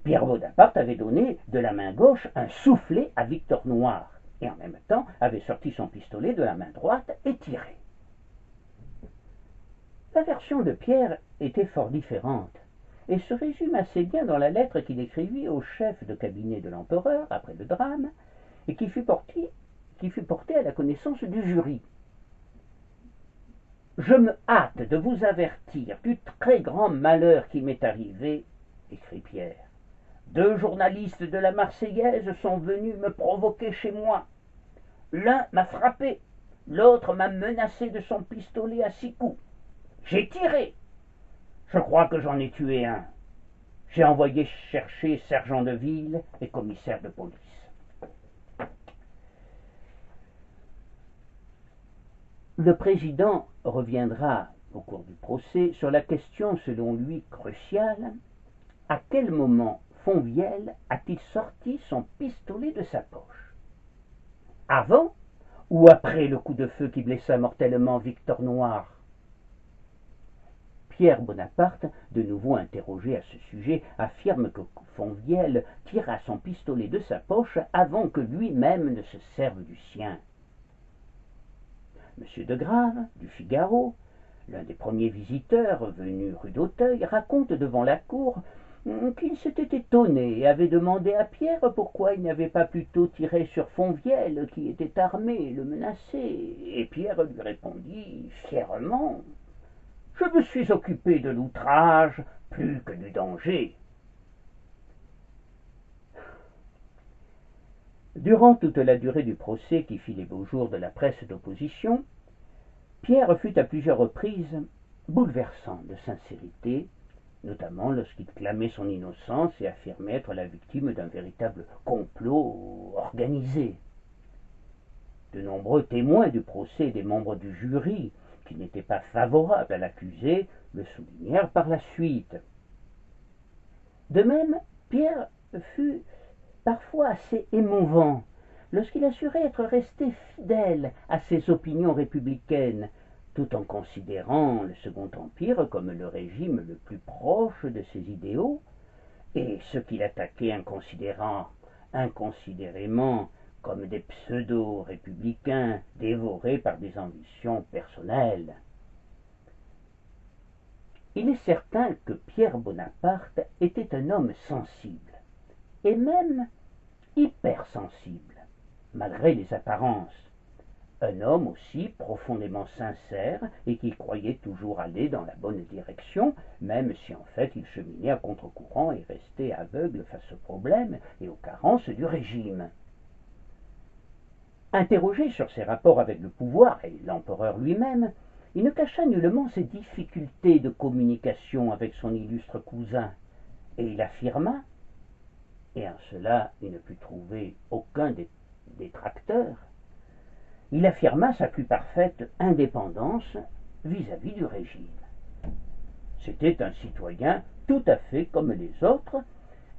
Pierre Bonaparte avait donné de la main gauche un soufflet à Victor Noir, et en même temps avait sorti son pistolet de la main droite et tiré. La version de Pierre était fort différente, et se résume assez bien dans la lettre qu'il écrivit au chef de cabinet de l'empereur après le drame, et qui fut portée à la connaissance du jury. Je me hâte de vous avertir du très grand malheur qui m'est arrivé, écrit Pierre. 2 journalistes de la Marseillaise sont venus me provoquer chez moi. L'un m'a frappé, l'autre m'a menacé de son pistolet à 6 coups. J'ai tiré. Je crois que j'en ai tué un. J'ai envoyé chercher sergent de ville et commissaire de police. Le président reviendra au cours du procès sur la question selon lui cruciale: à quel moment Fonvielle a-t-il sorti son pistolet de sa poche? Avant ou après le coup de feu qui blessa mortellement Victor Noir? Pierre Bonaparte, de nouveau interrogé à ce sujet, affirme que Fonvielle tira son pistolet de sa poche avant que lui-même ne se serve du sien. M. de Grave, du Figaro, l'un des premiers visiteurs venus rue d'Auteuil, raconte devant la cour qu'il s'était étonné et avait demandé à Pierre pourquoi il n'avait pas plutôt tiré sur Fonvielle, qui était armé et le menaçait. Et Pierre lui répondit fièrement: « Je me suis occupé de l'outrage plus que du danger. » Durant toute la durée du procès qui fit les beaux jours de la presse d'opposition, Pierre fut à plusieurs reprises bouleversant de sincérité, notamment lorsqu'il clamait son innocence et affirmait être la victime d'un véritable complot organisé. De nombreux témoins du procès et des membres du jury, qui n'étaient pas favorables à l'accusé, le soulignèrent par la suite. De même, Pierre fut parfois assez émouvant lorsqu'il assurait être resté fidèle à ses opinions républicaines, tout en considérant le Second Empire comme le régime le plus proche de ses idéaux, et ce qu'il attaquait inconsidérément comme des pseudo-républicains dévorés par des ambitions personnelles. Il est certain que Pierre Bonaparte était un homme sensible, et même hypersensible, malgré les apparences. Un homme aussi profondément sincère et qui croyait toujours aller dans la bonne direction, même si en fait il cheminait à contre-courant et restait aveugle face aux problèmes et aux carences du régime. Interrogé sur ses rapports avec le pouvoir et l'empereur lui-même, il ne cacha nullement ses difficultés de communication avec son illustre cousin, et il affirma, et en cela il ne put trouver aucun détracteur, il affirma sa plus parfaite indépendance vis-à-vis du régime. C'était un citoyen tout à fait comme les autres,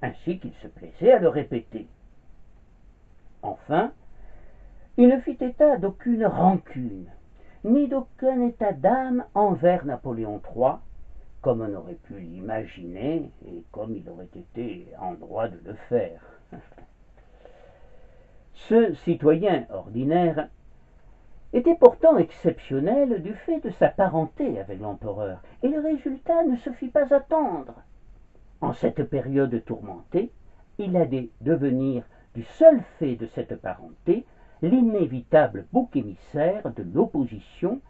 ainsi qu'il se plaisait à le répéter. Enfin, il ne fit état d'aucune rancune, ni d'aucun état d'âme envers Napoléon III, comme on aurait pu l'imaginer et comme il aurait été en droit de le faire. Ce citoyen ordinaire était pourtant exceptionnel du fait de sa parenté avec l'empereur, et le résultat ne se fit pas attendre. En cette période tourmentée, il allait devenir, du seul fait de cette parenté, l'inévitable bouc émissaire de l'opposition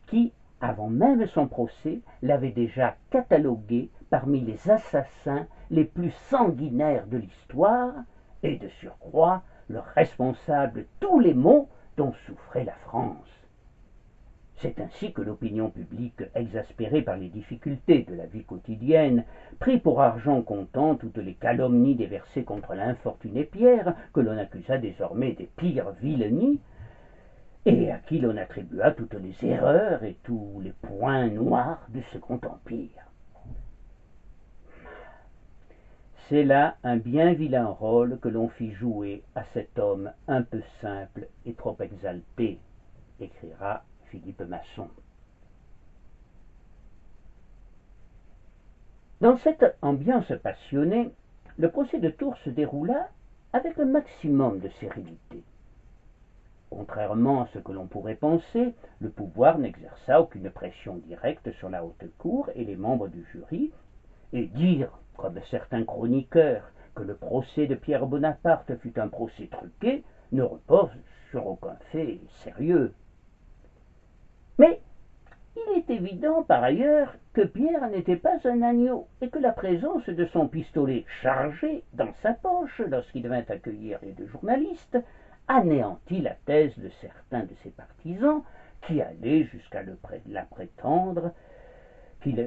qui, avant même son procès, l'avait déjà catalogué parmi les assassins les plus sanguinaires de l'histoire, et de surcroît le responsable de tous les maux dont souffrait la France. C'est ainsi que l'opinion publique, exaspérée par les difficultés de la vie quotidienne, prit pour argent comptant toutes les calomnies déversées contre l'infortuné Pierre, que l'on accusa désormais des pires vilenies, et à qui l'on attribua toutes les erreurs et tous les points noirs du Second Empire. C'est là un bien vilain rôle que l'on fit jouer à cet homme un peu simple et trop exalté, écrira Philippe Masson. Dans cette ambiance passionnée, le procès de Tours se déroula avec un maximum de sérénité. Contrairement à ce que l'on pourrait penser, le pouvoir n'exerça aucune pression directe sur la haute cour et les membres du jury, et dire, comme certains chroniqueurs, que le procès de Pierre Bonaparte fut un procès truqué ne repose sur aucun fait sérieux. Mais il est évident par ailleurs que Pierre n'était pas un agneau et que la présence de son pistolet chargé dans sa poche lorsqu'il vint accueillir les deux journalistes anéantit la thèse de certains de ses partisans qui allaient jusqu'à prétendre qu'il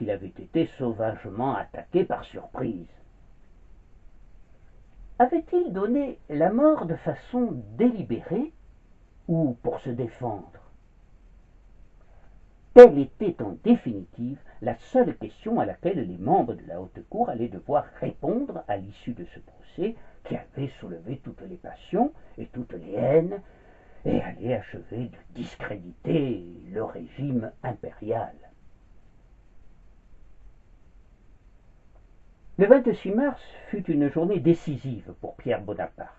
avait été sauvagement attaqué par surprise. Avait-il donné la mort de façon délibérée ou pour se défendre? Telle était en définitive la seule question à laquelle les membres de la haute cour allaient devoir répondre à l'issue de ce procès qui avait soulevé toutes les passions et toutes les haines et allait achever de discréditer le régime impérial. Le 26 mars fut une journée décisive pour Pierre Bonaparte.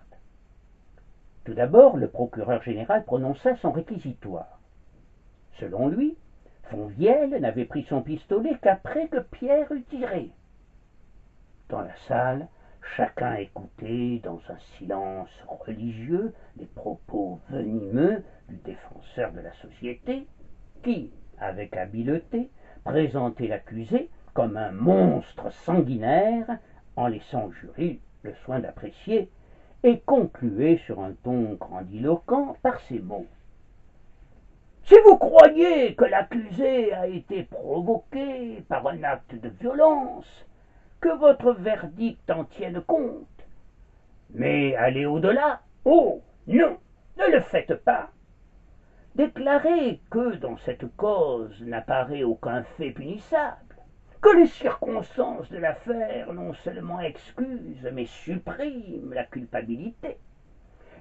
Tout d'abord, le procureur général prononça son réquisitoire. Selon lui, Fonvielle n'avait pris son pistolet qu'après que Pierre eut tiré. Dans la salle, chacun écoutait dans un silence religieux les propos venimeux du défenseur de la société qui, avec habileté, présentait l'accusé comme un monstre sanguinaire en laissant au jury le soin d'apprécier et concluait sur un ton grandiloquent par ces mots. Si vous croyez que l'accusé a été provoqué par un acte de violence, que votre verdict en tienne compte. Mais allez au-delà. Oh, non, ne le faites pas. Déclarez que dans cette cause n'apparaît aucun fait punissable, que les circonstances de l'affaire non seulement excusent, mais suppriment la culpabilité,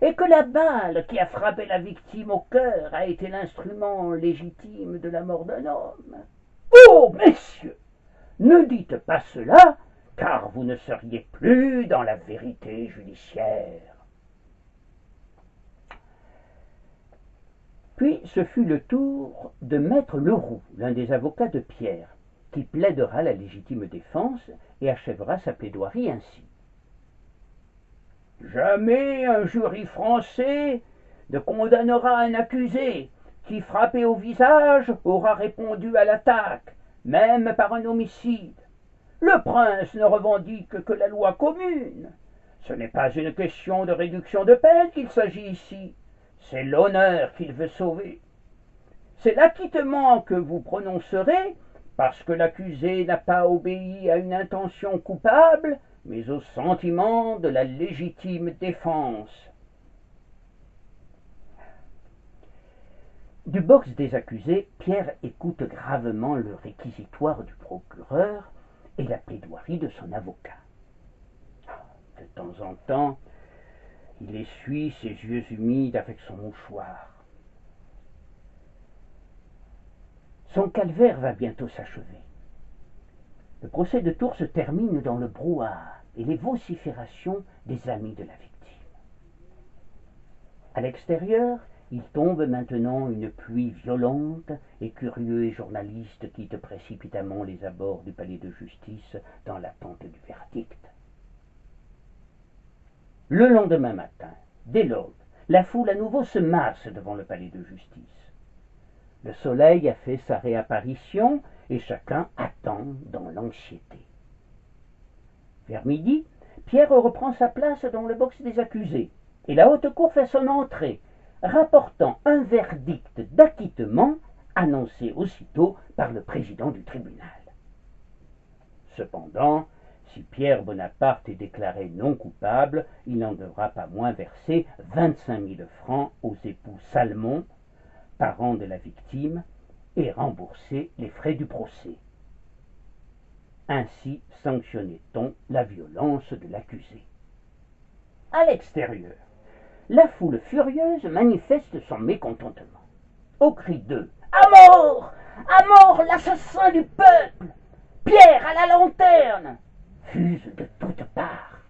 et que la balle qui a frappé la victime au cœur a été l'instrument légitime de la mort d'un homme. Oh, messieurs, ne dites pas cela, car vous ne seriez plus dans la vérité judiciaire. Puis ce fut le tour de maître Leroux, l'un des avocats de Pierre, qui plaidera la légitime défense et achèvera sa plaidoirie ainsi. Jamais un jury français ne condamnera un accusé qui, frappé au visage, aura répondu à l'attaque, même par un homicide. Le prince ne revendique que la loi commune. Ce n'est pas une question de réduction de peine qu'il s'agit ici, c'est l'honneur qu'il veut sauver. C'est l'acquittement que vous prononcerez parce que l'accusé n'a pas obéi à une intention coupable, mais au sentiment de la légitime défense. Du box des accusés, Pierre écoute gravement le réquisitoire du procureur et la plaidoirie de son avocat. De temps en temps, il essuie ses yeux humides avec son mouchoir. Son calvaire va bientôt s'achever. Le procès de Tours se termine dans le brouhaha et les vociférations des amis de la victime. À l'extérieur, il tombe maintenant une pluie violente et curieux et journalistes quittent précipitamment les abords du palais de justice dans l'attente du verdict. Le lendemain matin, dès l'aube, la foule à nouveau se masse devant le palais de justice. Le soleil a fait sa réapparition et chacun attend dans l'anxiété. Vers midi, Pierre reprend sa place dans le box des accusés et la haute cour fait son entrée, rapportant un verdict d'acquittement annoncé aussitôt par le président du tribunal. Cependant, si Pierre Bonaparte est déclaré non coupable, il n'en devra pas moins verser 25 000 francs aux époux Salmon, parents de la victime, et rembourser les frais du procès. Ainsi sanctionnait-on la violence de l'accusé. À l'extérieur, la foule furieuse manifeste son mécontentement. Au cri de « À mort! À mort l'assassin du peuple! Pierre à la lanterne !» fuse de toutes parts.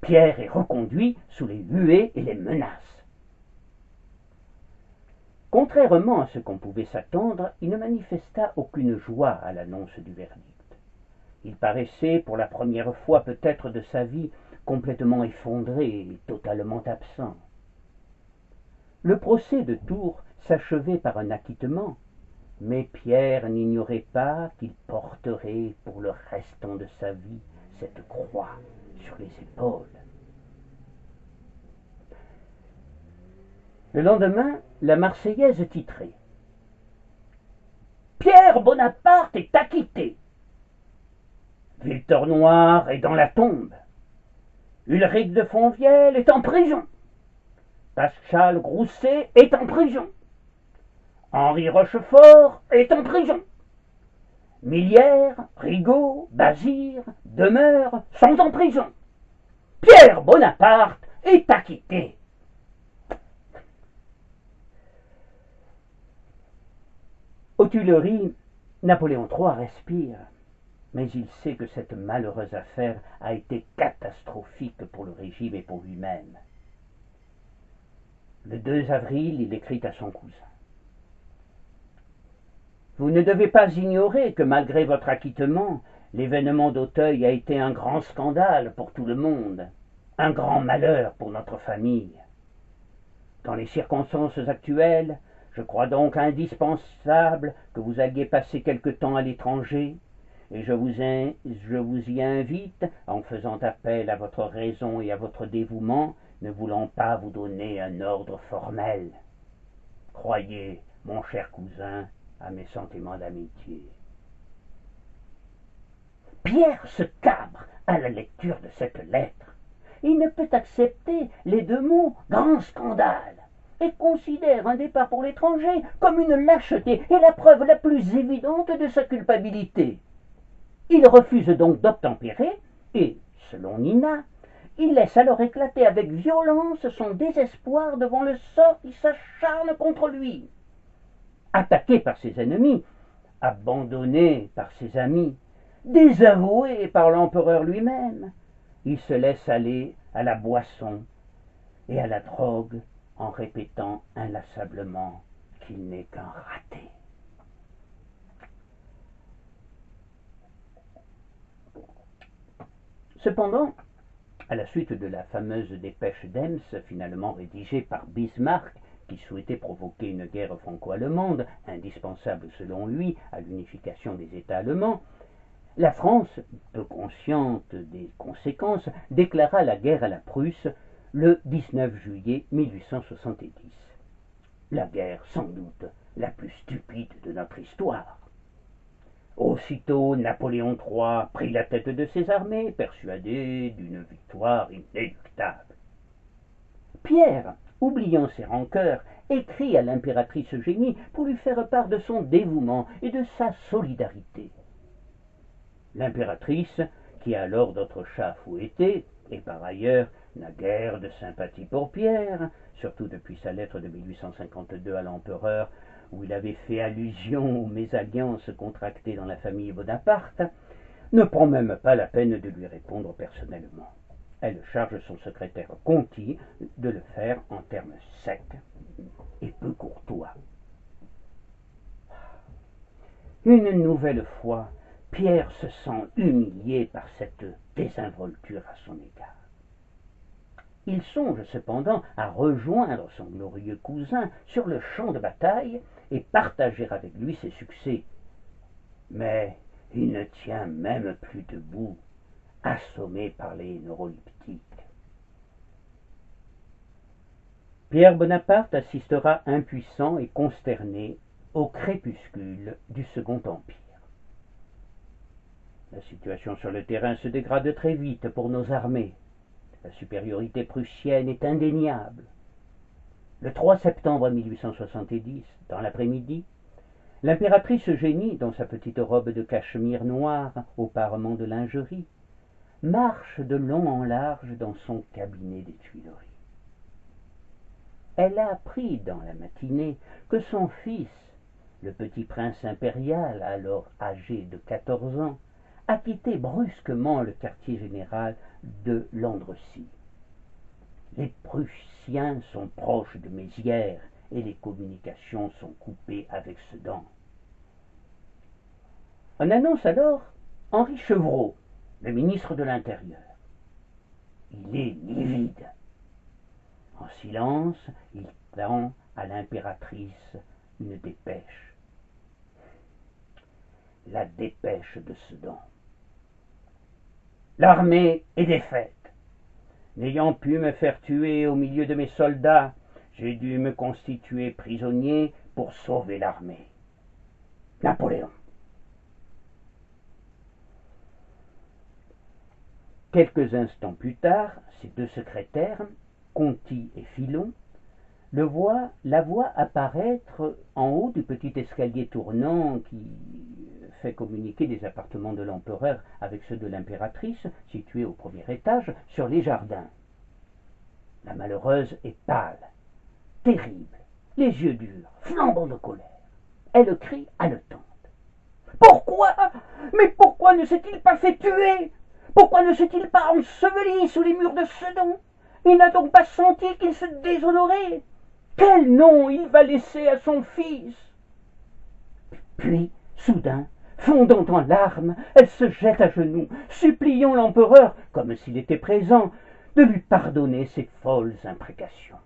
Pierre est reconduit sous les huées et les menaces. Contrairement à ce qu'on pouvait s'attendre, il ne manifesta aucune joie à l'annonce du verdict. Il paraissait, pour la première fois peut-être de sa vie, complètement effondré et totalement absent. Le procès de Tours s'achevait par un acquittement, mais Pierre n'ignorait pas qu'il porterait pour le restant de sa vie cette croix sur les épaules. Le lendemain, la Marseillaise titrait « Pierre Bonaparte est acquitté. Victor Noir est dans la tombe. Ulrich de Fonvielle est en prison. Pascal Grousset est en prison. Henri Rochefort est en prison. Millière, Rigaud, Bazire, Demeure sont en prison. Pierre Bonaparte est acquitté. » Aux Tuileries, Napoléon III respire, mais il sait que cette malheureuse affaire a été catastrophique pour le régime et pour lui-même. Le 2 avril, il écrit à son cousin. « Vous ne devez pas ignorer que malgré votre acquittement, l'événement d'Auteuil a été un grand scandale pour tout le monde, un grand malheur pour notre famille. Dans les circonstances actuelles, je crois donc indispensable que vous alliez passer quelque temps à l'étranger, et je vous y invite, en faisant appel à votre raison et à votre dévouement, ne voulant pas vous donner un ordre formel. Croyez, mon cher cousin, à mes sentiments d'amitié. » Pierre se cabre à la lecture de cette lettre. Il ne peut accepter les deux mots « grand scandale » et considère un départ pour l'étranger comme une lâcheté et la preuve la plus évidente de sa culpabilité. Il refuse donc d'obtempérer et, selon Nina, il laisse alors éclater avec violence son désespoir devant le sort qui s'acharne contre lui. Attaqué par ses ennemis, abandonné par ses amis, désavoué par l'empereur lui-même, il se laisse aller à la boisson et à la drogue en répétant inlassablement qu'il n'est qu'un raté. Cependant, à la suite de la fameuse dépêche d'Ems, finalement rédigée par Bismarck, qui souhaitait provoquer une guerre franco-allemande, indispensable selon lui à l'unification des États allemands, la France, peu consciente des conséquences, déclara la guerre à la Prusse le 19 juillet 1870. La guerre, sans doute, la plus stupide de notre histoire. Aussitôt, Napoléon III prit la tête de ses armées, persuadé d'une victoire inéluctable. Pierre, oubliant ses rancœurs, écrit à l'impératrice Eugénie pour lui faire part de son dévouement et de sa solidarité. L'impératrice, qui a alors d'autres chats à fouetter, et par ailleurs n'a guère de sympathie pour Pierre, surtout depuis sa lettre de 1852 à l'empereur, où il avait fait allusion aux mésalliances contractées dans la famille Bonaparte, ne prend même pas la peine de lui répondre personnellement. Elle charge son secrétaire Conti de le faire en termes secs et peu courtois. Une nouvelle fois, Pierre se sent humilié par cette désinvolture à son égard. Il songe cependant à rejoindre son glorieux cousin sur le champ de bataille et partager avec lui ses succès. Mais il ne tient même plus debout, assommé par les neuroleptiques. Pierre Bonaparte assistera impuissant et consterné au crépuscule du Second Empire. La situation sur le terrain se dégrade très vite pour nos armées. La supériorité prussienne est indéniable. Le 3 septembre 1870, dans l'après-midi, l'impératrice Eugénie, dans sa petite robe de cachemire noire au parement de lingerie, marche de long en large dans son cabinet des Tuileries. Elle a appris dans la matinée que son fils, le petit prince impérial, alors âgé de 14 ans, a quitté brusquement le quartier général de Landrecies. Les Prussiens sont proches de Mézières et les communications sont coupées avec Sedan. On annonce alors Henri Chevreau, le ministre de l'Intérieur. Il est livide. En silence, il tend à l'impératrice une dépêche. La dépêche de Sedan. L'armée est défaite. N'ayant pu me faire tuer au milieu de mes soldats, j'ai dû me constituer prisonnier pour sauver l'armée. Napoléon. Quelques instants plus tard, ses deux secrétaires, Conti et Filon, la voient apparaître en haut du petit escalier tournant qui fait communiquer les appartements de l'empereur avec ceux de l'impératrice, situés au premier étage, sur les jardins. La malheureuse est pâle, terrible, les yeux durs, flambant de colère. Elle crie haletante. Pourquoi? Mais pourquoi ne s'est-il pas fait tuer? Pourquoi ne s'est-il pas enseveli sous les murs de Sedan? Il n'a donc pas senti qu'il se déshonorait? Quel nom il va laisser à son fils? Puis, soudain, fondant en larmes, elle se jette à genoux, suppliant l'empereur, comme s'il était présent, de lui pardonner ses folles imprécations.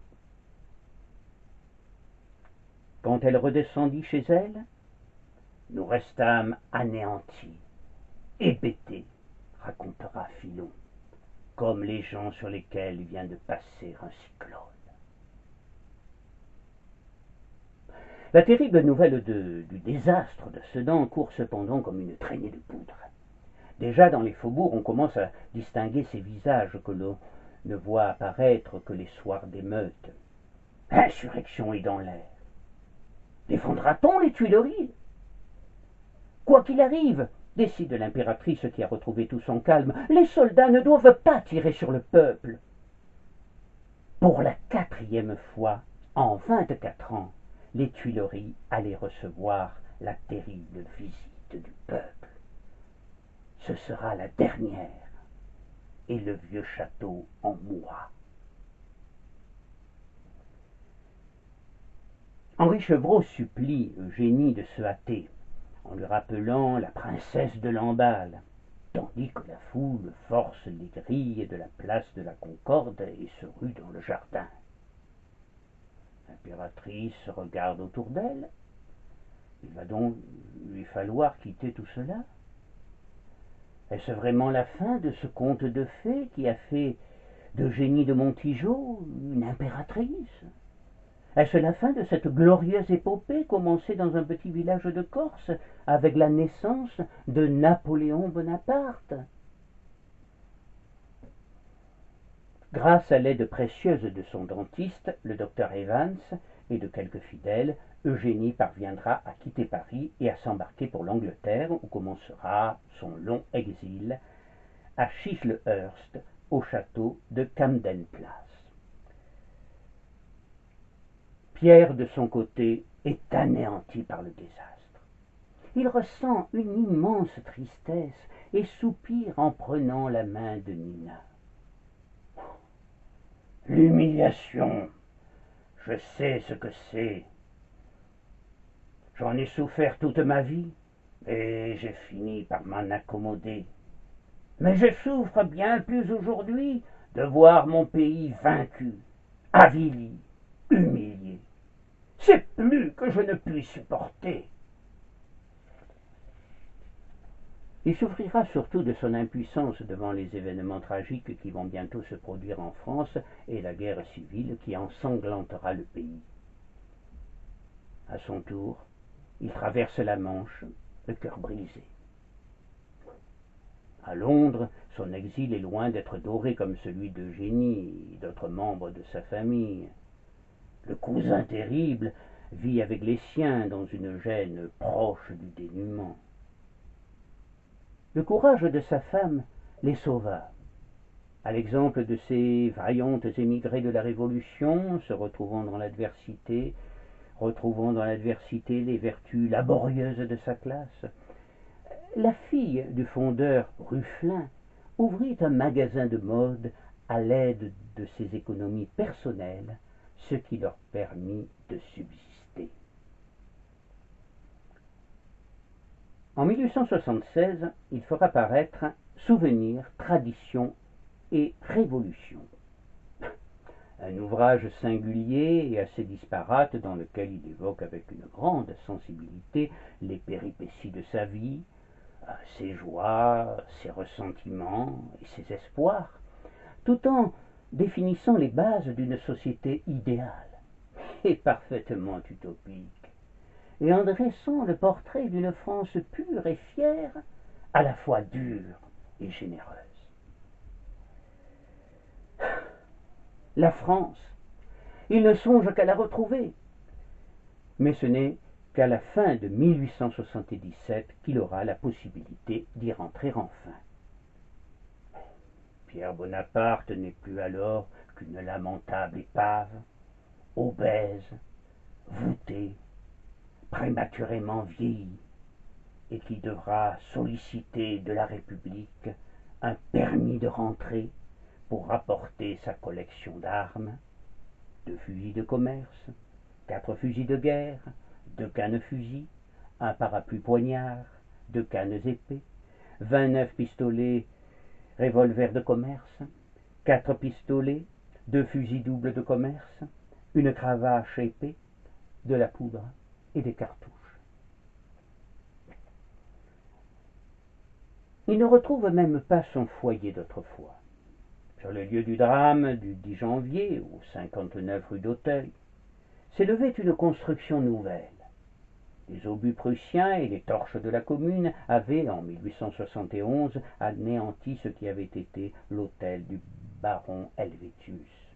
Quand elle redescendit chez elle, nous restâmes anéantis, hébétés, racontera Filon, comme les gens sur lesquels vient de passer un cyclone. La terrible nouvelle du désastre de Sedan court cependant comme une traînée de poudre. Déjà dans les faubourgs, on commence à distinguer ces visages que l'on ne voit apparaître que les soirs d'émeute. L'insurrection est dans l'air. Défendra-t-on les Tuileries? Quoi qu'il arrive, décide l'impératrice qui a retrouvé tout son calme, les soldats ne doivent pas tirer sur le peuple. Pour la 4e fois en 24 ans, les Tuileries allaient recevoir la terrible visite du peuple. Ce sera la dernière, et le vieux château en mourra. Henri Chevreau supplie Eugénie de se hâter, en lui rappelant la princesse de Lamballe, tandis que la foule force les grilles de la place de la Concorde et se rue dans le jardin. L'impératrice regarde autour d'elle. Il va donc lui falloir quitter tout cela. Est-ce vraiment la fin de ce conte de fées qui a fait d'Eugénie de Montijo une impératrice? Est-ce la fin de cette glorieuse épopée commencée dans un petit village de Corse avec la naissance de Napoléon Bonaparte? Grâce à l'aide précieuse de son dentiste, le docteur Evans, et de quelques fidèles, Eugénie parviendra à quitter Paris et à s'embarquer pour l'Angleterre, où commencera son long exil à Chislehurst, au château de Camden Place. Pierre, de son côté, est anéanti par le désastre. Il ressent une immense tristesse et soupire en prenant la main de Nina. L'humiliation, je sais ce que c'est. J'en ai souffert toute ma vie, et j'ai fini par m'en accommoder. Mais je souffre bien plus aujourd'hui de voir mon pays vaincu, avili, humilié. C'est plus que je ne puis supporter. Il souffrira surtout de son impuissance devant les événements tragiques qui vont bientôt se produire en France et la guerre civile qui ensanglantera le pays. À son tour, il traverse la Manche, le cœur brisé. À Londres, son exil est loin d'être doré comme celui d'Eugénie et d'autres membres de sa famille. Le cousin terrible vit avec les siens dans une gêne proche du dénuement. Le courage de sa femme les sauva. À l'exemple de ces vaillantes émigrées de la Révolution, se retrouvant dans l'adversité, retrouvant dans l'adversité les vertus laborieuses de sa classe, la fille du fondeur Ruffelin ouvrit un magasin de mode à l'aide de ses économies personnelles, ce qui leur permit de subsister. En 1876, il fera paraître Souvenirs, traditions et révolutions. Un ouvrage singulier et assez disparate dans lequel il évoque avec une grande sensibilité les péripéties de sa vie, ses joies, ses ressentiments et ses espoirs, tout en définissant les bases d'une société idéale et parfaitement utopique, et en dressant le portrait d'une France pure et fière, à la fois dure et généreuse. La France, il ne songe qu'à la retrouver, mais ce n'est qu'à la fin de 1877 qu'il aura la possibilité d'y rentrer enfin. Pierre Bonaparte n'est plus alors qu'une lamentable épave, obèse, voûtée, prématurément vieillie, et qui devra solliciter de la République un permis de rentrée pour rapporter sa collection d'armes, 2 fusils de commerce, 4 fusils de guerre, 2 cannes-fusils, un parapluie poignard, 2 cannes épées, 29 pistolets revolvers de commerce, 4 pistolets, 2 fusils doubles de commerce, une cravache épée, de la poudre et des cartouches. Il ne retrouve même pas son foyer d'autrefois. Sur le lieu du drame du 10 janvier, au 59 rue d'Auteuil, s'élevait une construction nouvelle. Les obus prussiens et les torches de la commune avaient, en 1871, anéanti ce qui avait été l'hôtel du baron Helvétius.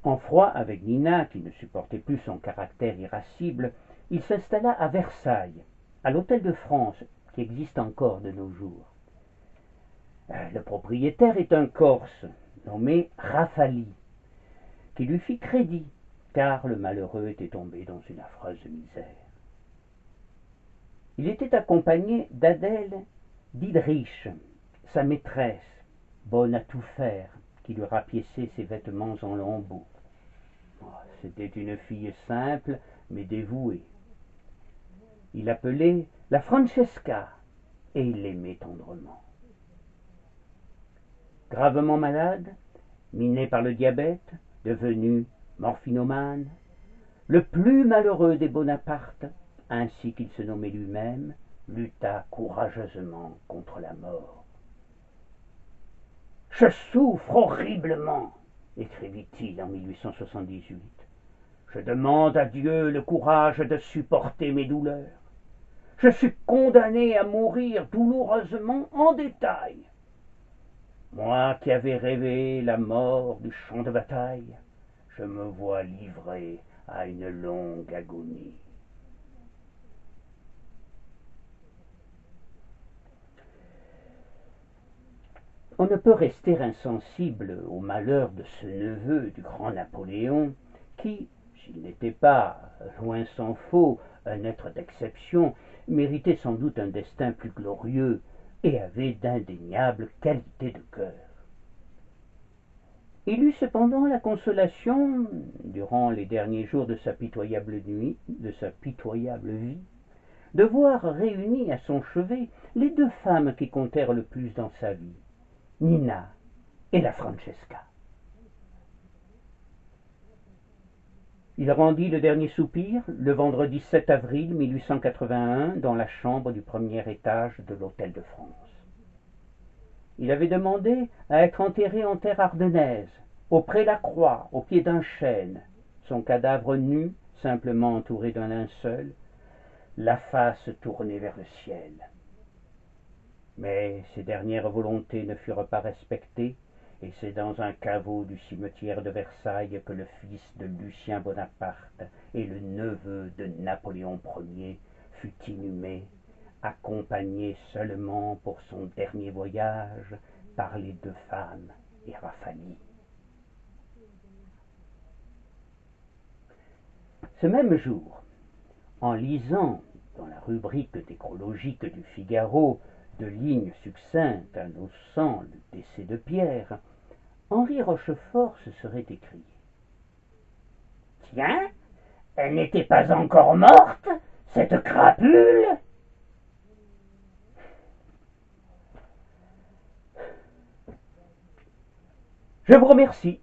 En froid avec Nina, qui ne supportait plus son caractère irascible, il s'installa à Versailles, à l'hôtel de France, qui existe encore de nos jours. Le propriétaire est un Corse, nommé Rafali, qui lui fit crédit, car le malheureux était tombé dans une affreuse misère. Il était accompagné d'Adèle Diedrich, sa maîtresse, bonne à tout faire, qui lui rapiéçait ses vêtements en lambeaux. C'était une fille simple, mais dévouée. Il l'appelait la Francesca, et il l'aimait tendrement. Gravement malade, miné par le diabète, devenu morphinomane, le plus malheureux des Bonaparte, ainsi qu'il se nommait lui-même, lutta courageusement contre la mort. « Je souffre horriblement », écrivit-il en 1878. « Je demande à Dieu le courage de supporter mes douleurs. Je suis condamné à mourir douloureusement en détail. Moi qui avais rêvé la mort du champ de bataille, je me vois livré à une longue agonie. » On ne peut rester insensible au malheur de ce neveu du grand Napoléon, qui, s'il n'était pas, loin s'en faut, un être d'exception, méritait sans doute un destin plus glorieux et avait d'indéniables qualités de cœur. Il eut cependant la consolation, durant les derniers jours de sa pitoyable vie, de voir réunies à son chevet les 2 femmes qui comptèrent le plus dans sa vie, Nina et la Francesca. Il rendit le dernier soupir le vendredi 7 avril 1881 dans la chambre du premier étage de l'Hôtel de France. Il avait demandé à être enterré en terre ardennaise, au Pré-la-Croix, au pied d'un chêne, son cadavre nu, simplement entouré d'un linceul, la face tournée vers le ciel. Mais ces dernières volontés ne furent pas respectées, et c'est dans un caveau du cimetière de Versailles que le fils de Lucien Bonaparte et le neveu de Napoléon Ier fut inhumé, accompagné seulement pour son dernier voyage par les 2 femmes et Raffalie. Ce même jour, en lisant dans la rubrique nécrologique du Figaro, de lignes succinctes annonçant le décès de Pierre, Henri Rochefort se serait écrié: « Tiens, elle n'était pas encore morte, cette crapule !» Je vous remercie.